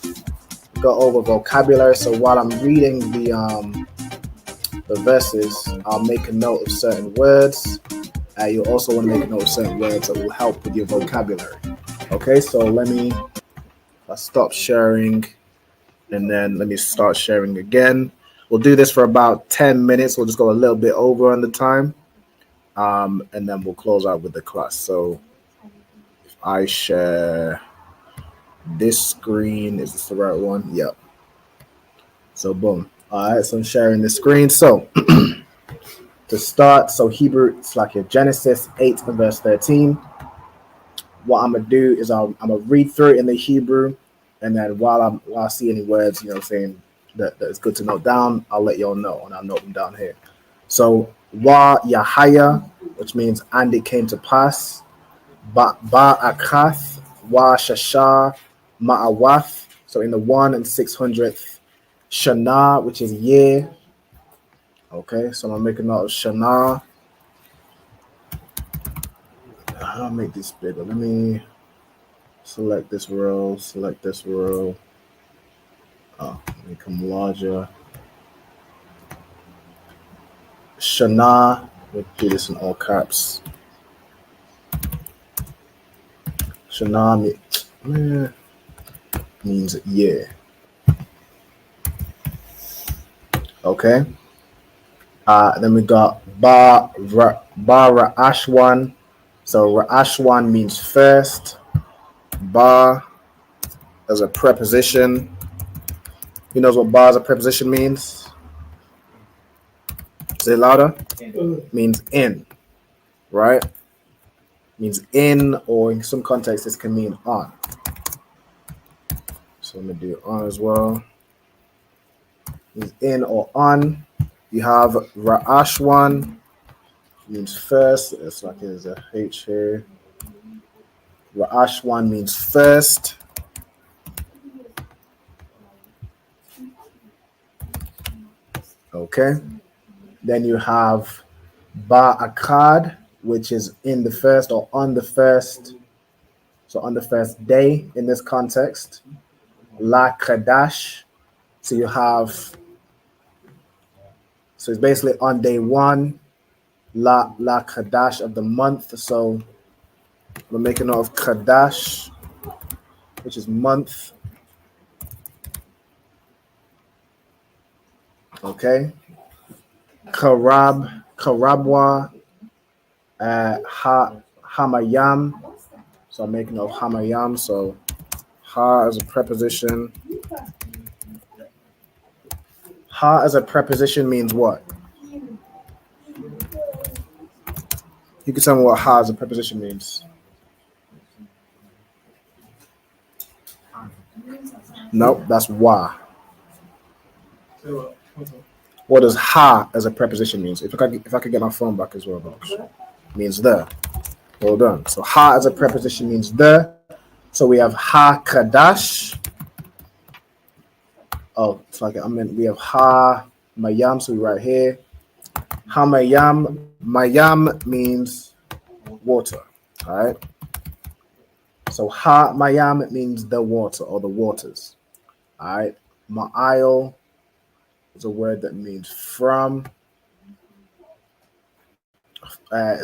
go over vocabulary. So while I'm reading the verses, I'll make a note of certain words. You also want to make a note of certain words that will help with your vocabulary. Okay, so let me stop sharing and then let me start sharing again. We'll do this for about 10 minutes. We'll just go a little bit over on the time. And then we'll close out with the class. So if I share this screen, is this the right one? Yep. So boom. All right, so I'm sharing the screen. So to start, so Hebrew, it's like your Genesis 8 and verse 13. What I'm gonna do is I'm gonna read through it in the Hebrew, and then while I see any words, you know, saying that it's good to note down, I'll let y'all know, and I'll note them down here. So Wa Yahaya, which means and it came to pass. Ba Akath, Wa Shasha, Ma'awath. So in the 1 and 600th, Shana, which is year. Okay, so I'm gonna make a note of Shana. I'll make this bigger. Let me select this row, select this row. Oh, make them larger. Shana, we'll do this in all caps. Shana means year. Okay. Then we got Ba Ra'ashwan. So Ra'ashwan means first. Ba as a preposition. Who knows what ba as a preposition means? Say it louder. Means in, right? Means in, or in some contexts, this can mean on. So I'm gonna do on as well. Means in or on. You have Ra'ashwan, means first. It's like there's a H here. Ra'ashwan means first. Okay. Then you have Ba'akad, which is in the first or on the first. So on the first day in this context. La Qadash. So you have, so it's basically on day 1, La Qadash of the month. So we're making note of Qadash, which is month. Okay. Karabwa, Hamayam. So I'm making note of Hamayam. So Ha as a preposition. Ha as a preposition means what? You can tell me what ha as a preposition means. Nope, that's wa. What does ha as a preposition means? If I could get my phone back as well, means the. Well done. So ha as a preposition means the. So we have ha Qadash. Oh, it's like we have ha Mayam, so we right here. Ha Mayam. Mayam means water. All right. So ha Mayam means the water or the waters. All right. Ma'ayil is a word that means from.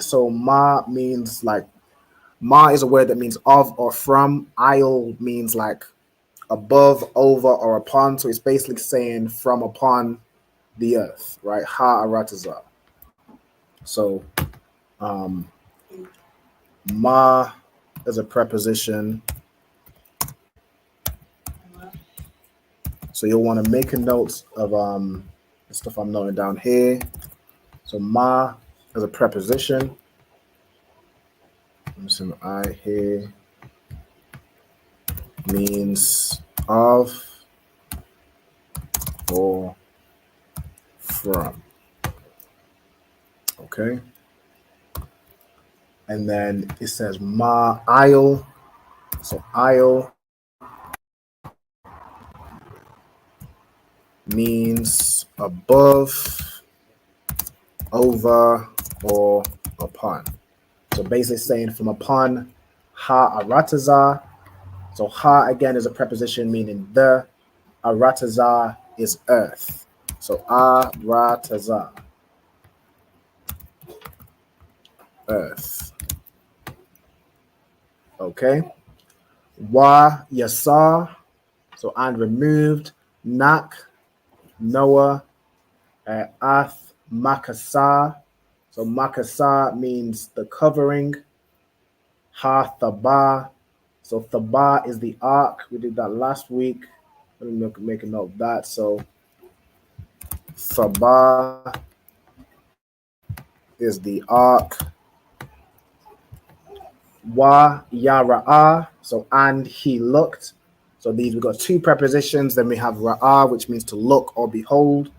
So ma means like Ma is a word that means of or from. Isle means like above, over, or upon. So it's basically saying from upon the earth, right? Ha'arataza. So ma is a preposition. So you'll want to make a note of the stuff I'm noting down here. So ma is a preposition. Some I here means of or from. Okay. And then it says ma isle. So isle means above, over, or upon. So basically saying from upon, ha-arataza. So ha again is a preposition meaning the. Arataza is earth. So arataza, earth. Okay. Wa yasa, so and removed. Nak, Noah. Ath, makasa. So makasa means the covering. Ha thaba. So thaba is the ark. We did that last week. Let me make a note of that. So thaba is the ark. Wa yara'a. So and he looked. So these we got two prepositions. Then we have ra'a, which means to look or behold.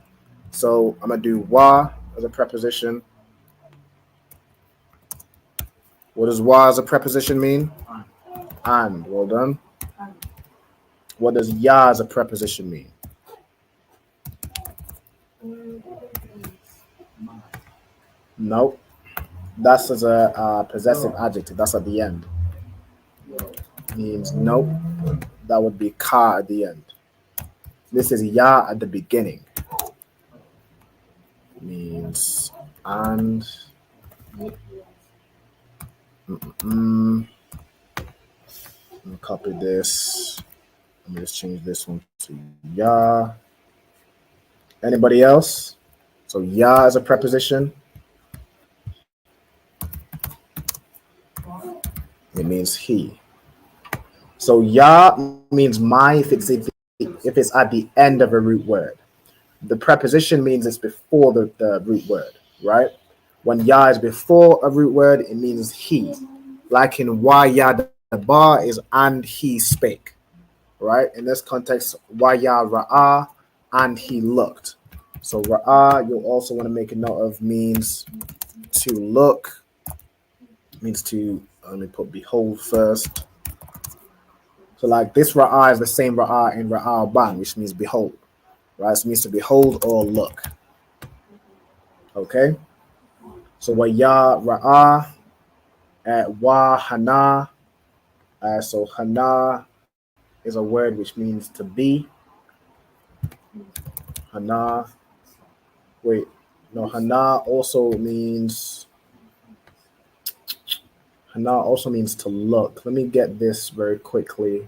So I'm gonna do wa as a preposition. What does wa as a preposition mean? And. Well done. What does ya as a preposition mean? Nope. That's as a possessive adjective. That's at the end. Means nope. That would be ka at the end. This is ya at the beginning. Means and. Let me copy this. Let me just change this one to ya. Anybody else? So ya as a preposition. It means he. So ya means my if it's at the end of a root word. The preposition means it's before the root word, right? When ya is before a root word, it means he. Like in wa ya ba is and he spake, right? In this context, wa ya ra'a, and he looked. So ra'a, you'll also want to make a note of means to look, means to, let me put behold first. So like this ra'a is the same ra'a in ra'a ban, which means behold, right? So it means to behold or look. Okay? So wa ya ra'a, wa hana. So hana is a word which means to be. Hana. Wait, no, hana also means to look. Let me get this very quickly.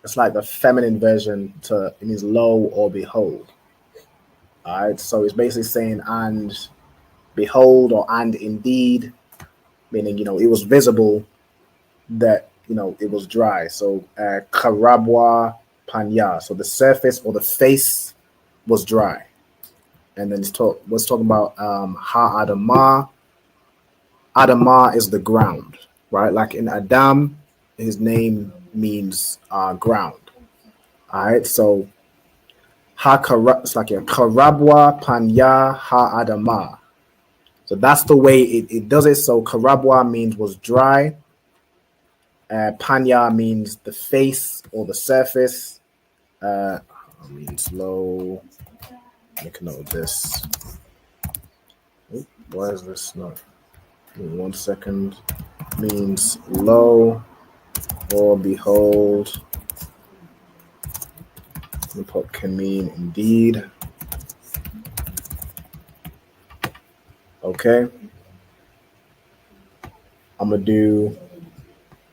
It's like the feminine version to, it means lo or behold. All right, so it's basically saying and behold or and indeed, meaning, it was visible that, it was dry. So karabwa panya, so the surface or the face was dry. And then was talking about ha adama. Adama is the ground, right? Like in Adam, his name means ground. All right, so it's like a karabwa panya ha adama. So that's the way it does it. So karabwa means was dry. Panya means the face or the surface. Means low. Make a note of this. Oop, why is this not? 1 second. Means low or behold. Input can mean indeed. Okay. I'm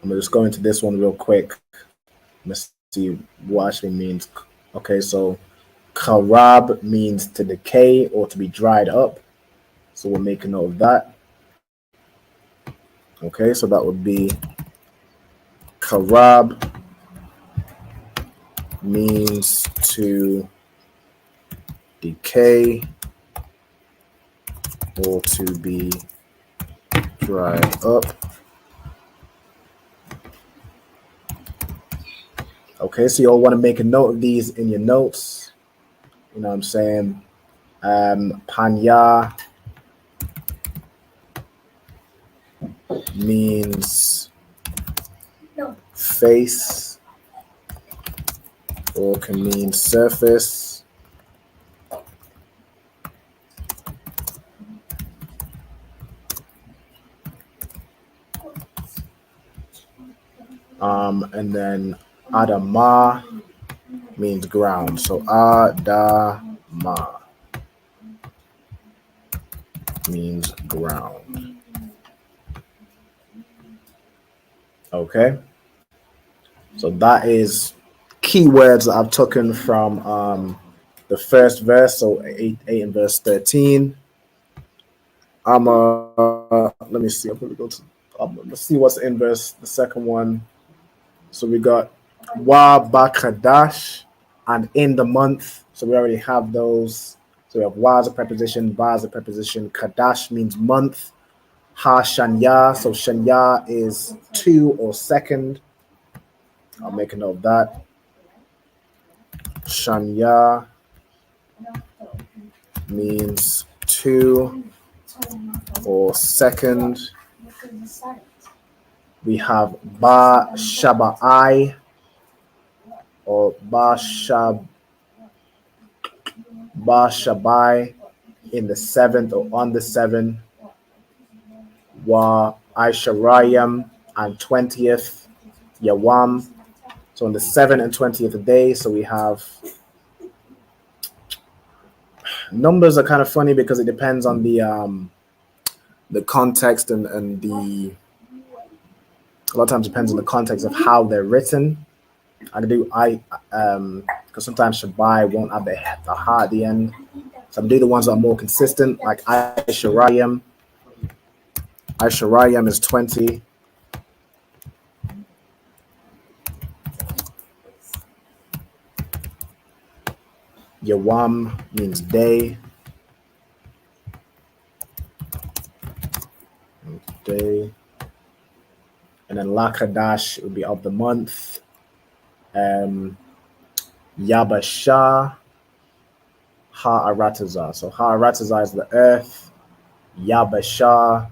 just go into this one real quick. Let's see what actually means. Okay, so kharab means to decay or to be dried up. So we'll make a note of that. Okay, so that would be kharab means to decay or to be dried up. Okay, so you all want to make a note of these in your notes. You know what I'm saying? Panya means face or can mean surface. And then Adama means ground. So Adama means ground. Okay. So that is keywords that I've taken from the first verse, so 8 and verse 13. Let me see. I'll probably go to let's see what's in the second one. So we got Wa Ba Qadash and in the month. So we already have those. So we have Wa as a preposition, Ba as a preposition, Qadash means month, Ha Shanya. So Shanya is 2 or second. I'll make a note of that. Shanya means 2 or second. We have Ba Shabai or Ba Shabai in the 7th or on the 7th. Wa Aisharayam and 20th Yawam. So on the 7th and 20th day, so we have numbers are kind of funny because it depends on the context and the a lot of times depends on the context of how they're written. I can do because sometimes Shabai won't have the ha at the end. So I'm doing the ones that are more consistent, like Aisharayam. Aisharayam is 20. Yawam means day. Day. And then Lakadash would be of the month. Yabasha Ha'arataza. So Ha'arataza is the earth. Yabasha, I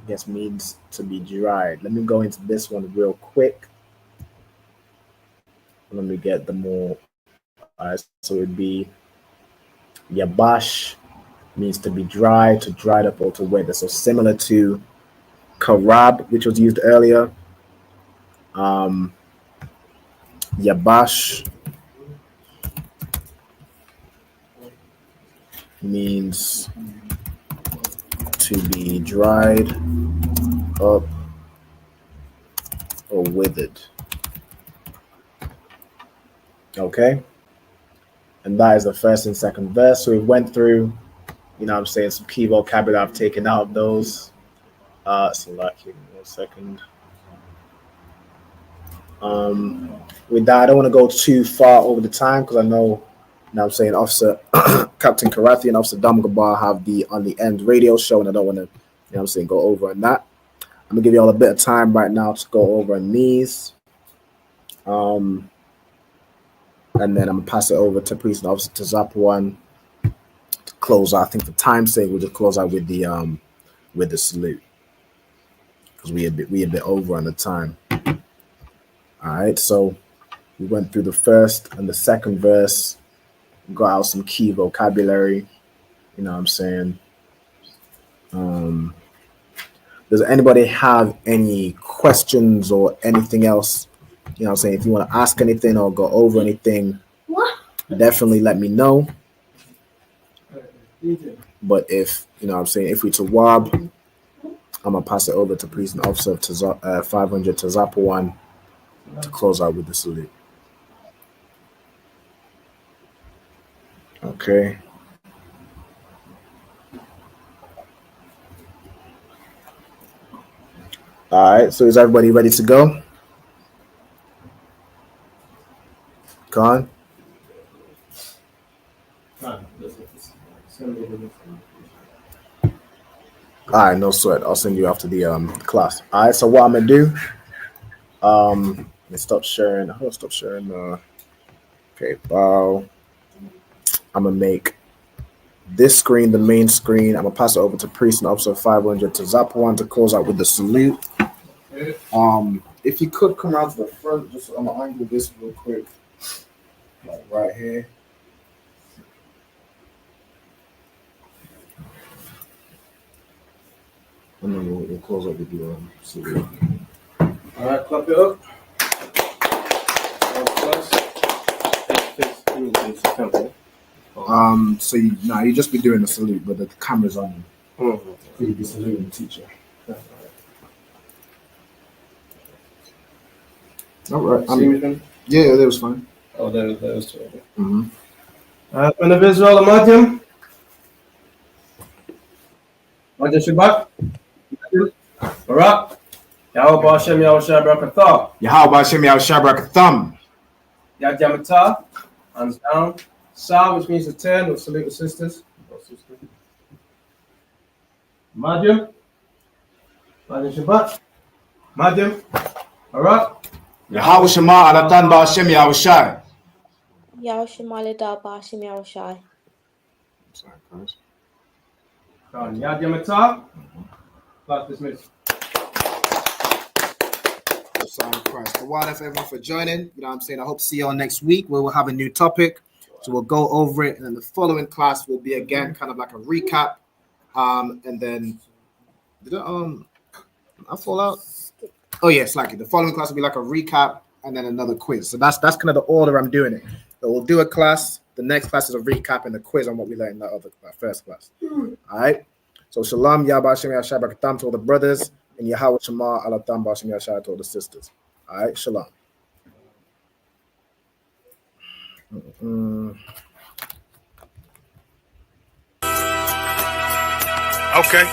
guess, means to be dried. Let me go into this one real quick. Let me get the more. So it would be Yabash means to be dry, to dried up, or to wither. So similar to Karab, which was used earlier. Yabash means to be dried up or withered. Okay. And that is the first and second verse. So we went through, you know what I'm saying, some key vocabulary I've taken out of those. So like, give me 1 second. With that, I don't want to go too far over the time because I know, you know what I'm saying, Officer Captain Karathi and Officer Damgabar have the On the End radio show, and I don't want to, you know what I'm saying, go over on that. I'm going to give you all a bit of time right now to go over on these. And then I'm going to pass it over to Priest and Officer Tazapwan to close out. I think for time's sake, we'll just close out with the salute because we a bit over on the time. All right, so we went through the first and the second verse, got out some key vocabulary, you know what I'm saying. Does anybody have any questions or anything else? You know what I'm saying? If you want to ask anything or go over anything, definitely let me know. But if, you know what I'm saying, if we to Wab, I'm gonna pass it over to Priest and Officer of 500 to Zapawan to close out with the salute. Okay. All right. So is everybody ready to go? Gone. All right, no sweat. I'll send you after the class. All right. So what I'm gonna do? Let me stop sharing. How do I stop sharing? Okay. Bow. I'm gonna make this screen the main screen. I'm gonna pass it over to Priest and Officer 500 to Zapawan to close out with the salute. If you could come around to the front, just I'm gonna angle this real quick, like right here. And then we'll close up with the salute. All right, clap it up. So you just be doing the salute, but the camera's on you. You'll be saluting the teacher. All right. Yeah, that was fine. Oh, that was true. Mm-hmm. Man of Israel, Madim. Madim Shabbat. Barak. Yahweh Hashem Yahushua Barakathah. Yahweh Hashem Yahushua Barakatham. Yad Yamatah. Hands down. Sa, which means the 10. We'll salute the sisters. Madim. Madim Shabbat. Madim. Barak. Yahweh Shema Alatan Ba Hashem Yahushai. Yahushua Leda Ba Hashem Yahushai. Sorry, guys. Yad Yamatah. Class dismissed. Sign of Christ. But why for everyone for joining. You know what I'm saying? I hope to see you all next week where we'll have a new topic. So we'll go over it. And then the following class will be again kind of like a recap. And then did I fall out? Oh yeah, slightly. The following class will be like a recap and then another quiz. So that's kind of the order I'm doing it. So we'll do a class. The next class is a recap and a quiz on what we learned in that first class. All right. So shalom, Yahweh Hashem Yahshua Barakatham to all the brothers, and Yahweh Shema Alatam Hashem Yahshua to all the sisters. All right, shalom. Okay.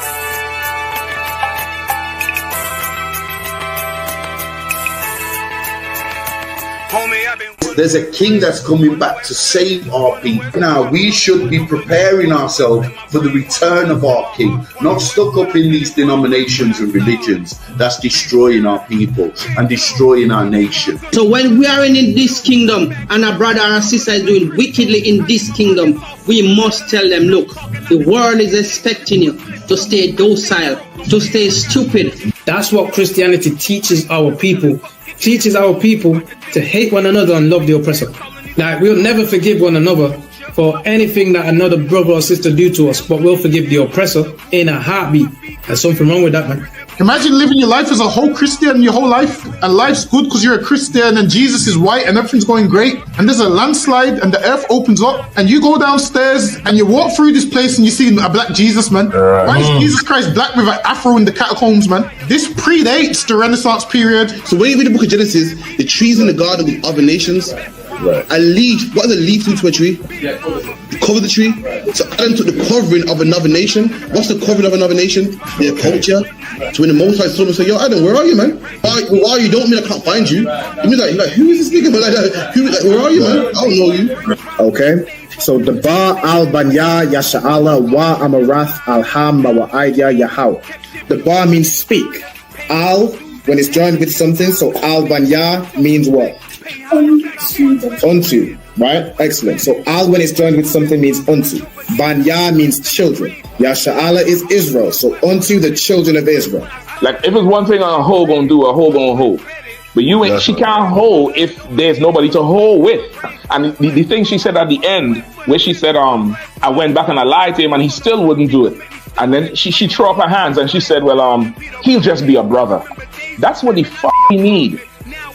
There's a king that's coming back to save our people. Now we should be preparing ourselves for the return of our king, not stuck up in these denominations and religions that's destroying our people and destroying our nation. So when we are in this kingdom and a brother or sister is doing wickedly in this kingdom, we must tell them, look, the world is expecting you to stay docile, to stay stupid. That's what Christianity teaches our people. Teaches our people to hate one another and love the oppressor. Like, we'll never forgive one another for anything that another brother or sister do to us, but we'll forgive the oppressor in a heartbeat. There's something wrong with that, man. Imagine living your life as a whole Christian your whole life, and life's good because you're a Christian and Jesus is white and everything's going great, and there's a landslide and the earth opens up and you go downstairs and you walk through this place and you see a black Jesus, man. Why is Jesus Christ black with an afro in the catacombs, man? This predates the Renaissance period. So when you read the book of Genesis, the trees in the garden with other nations, a leaf, what is a leaf to a tree? Cover the tree. So Adam took the covering of another nation. What's the covering of another nation? Their culture. So when the Most High saw him and said, yo, Adam, where are you, man? Why you don't mean I can't find you? You mean like who is this nigga? Where are you, man? I don't know you. Okay. So the Ba al Banya Yasha'ala wa Amarath al Hamma wa Aidya Yahweh. The Ba means speak. Al, when it's joined with something, so al Banya means what? Unto, right? Excellent. So al when it's joined with something means unto. Banya means children. Yasha'ala is Israel. So unto the children of Israel. Like if it's one thing a hoe gonna do, a hoe gonna hold. But she can't hold if there's nobody to hold with. And the thing she said at the end, where she said, I went back and I lied to him and he still wouldn't do it. And then she threw up her hands and she said, well, he'll just be a brother. That's what they need.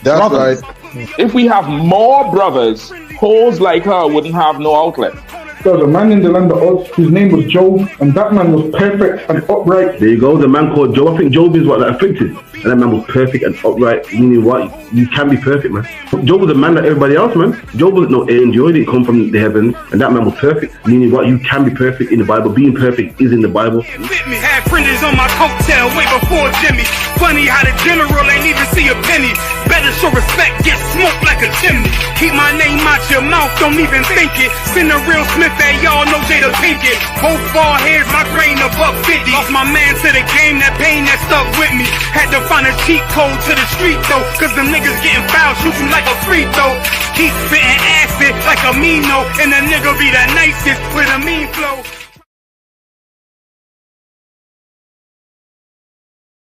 That's brothers. right. If we have more brothers, hoes like her wouldn't have no outlet. There was a man in the land of Oz, his name was Job, and that man was perfect and upright. There you go, the man called Job. I think Job is what, that afflicted. And that man was perfect and upright, meaning what? You can be perfect, man. Job was a man like everybody else, man. Job wasn't no angel, he didn't come from the heavens, and that man was perfect, meaning what? You can be perfect in the Bible. Being perfect is in the Bible. With me, had fringes on my coattail way before Jimmy. Funny how the general ain't even see a penny. Better show respect, get smoked like a chimney. Keep my name out your mouth, don't even think it. Send a real Smith at y'all, know Jada Pinkett. Both ball heads, my grain above 50. Lost my man to the game, that pain that stuck with me. Had to find a cheat code to the street though, cause them niggas getting foul, shoot you like a free throw. Keep spitting acid like a mean note, and the nigga be the nicest with a mean flow.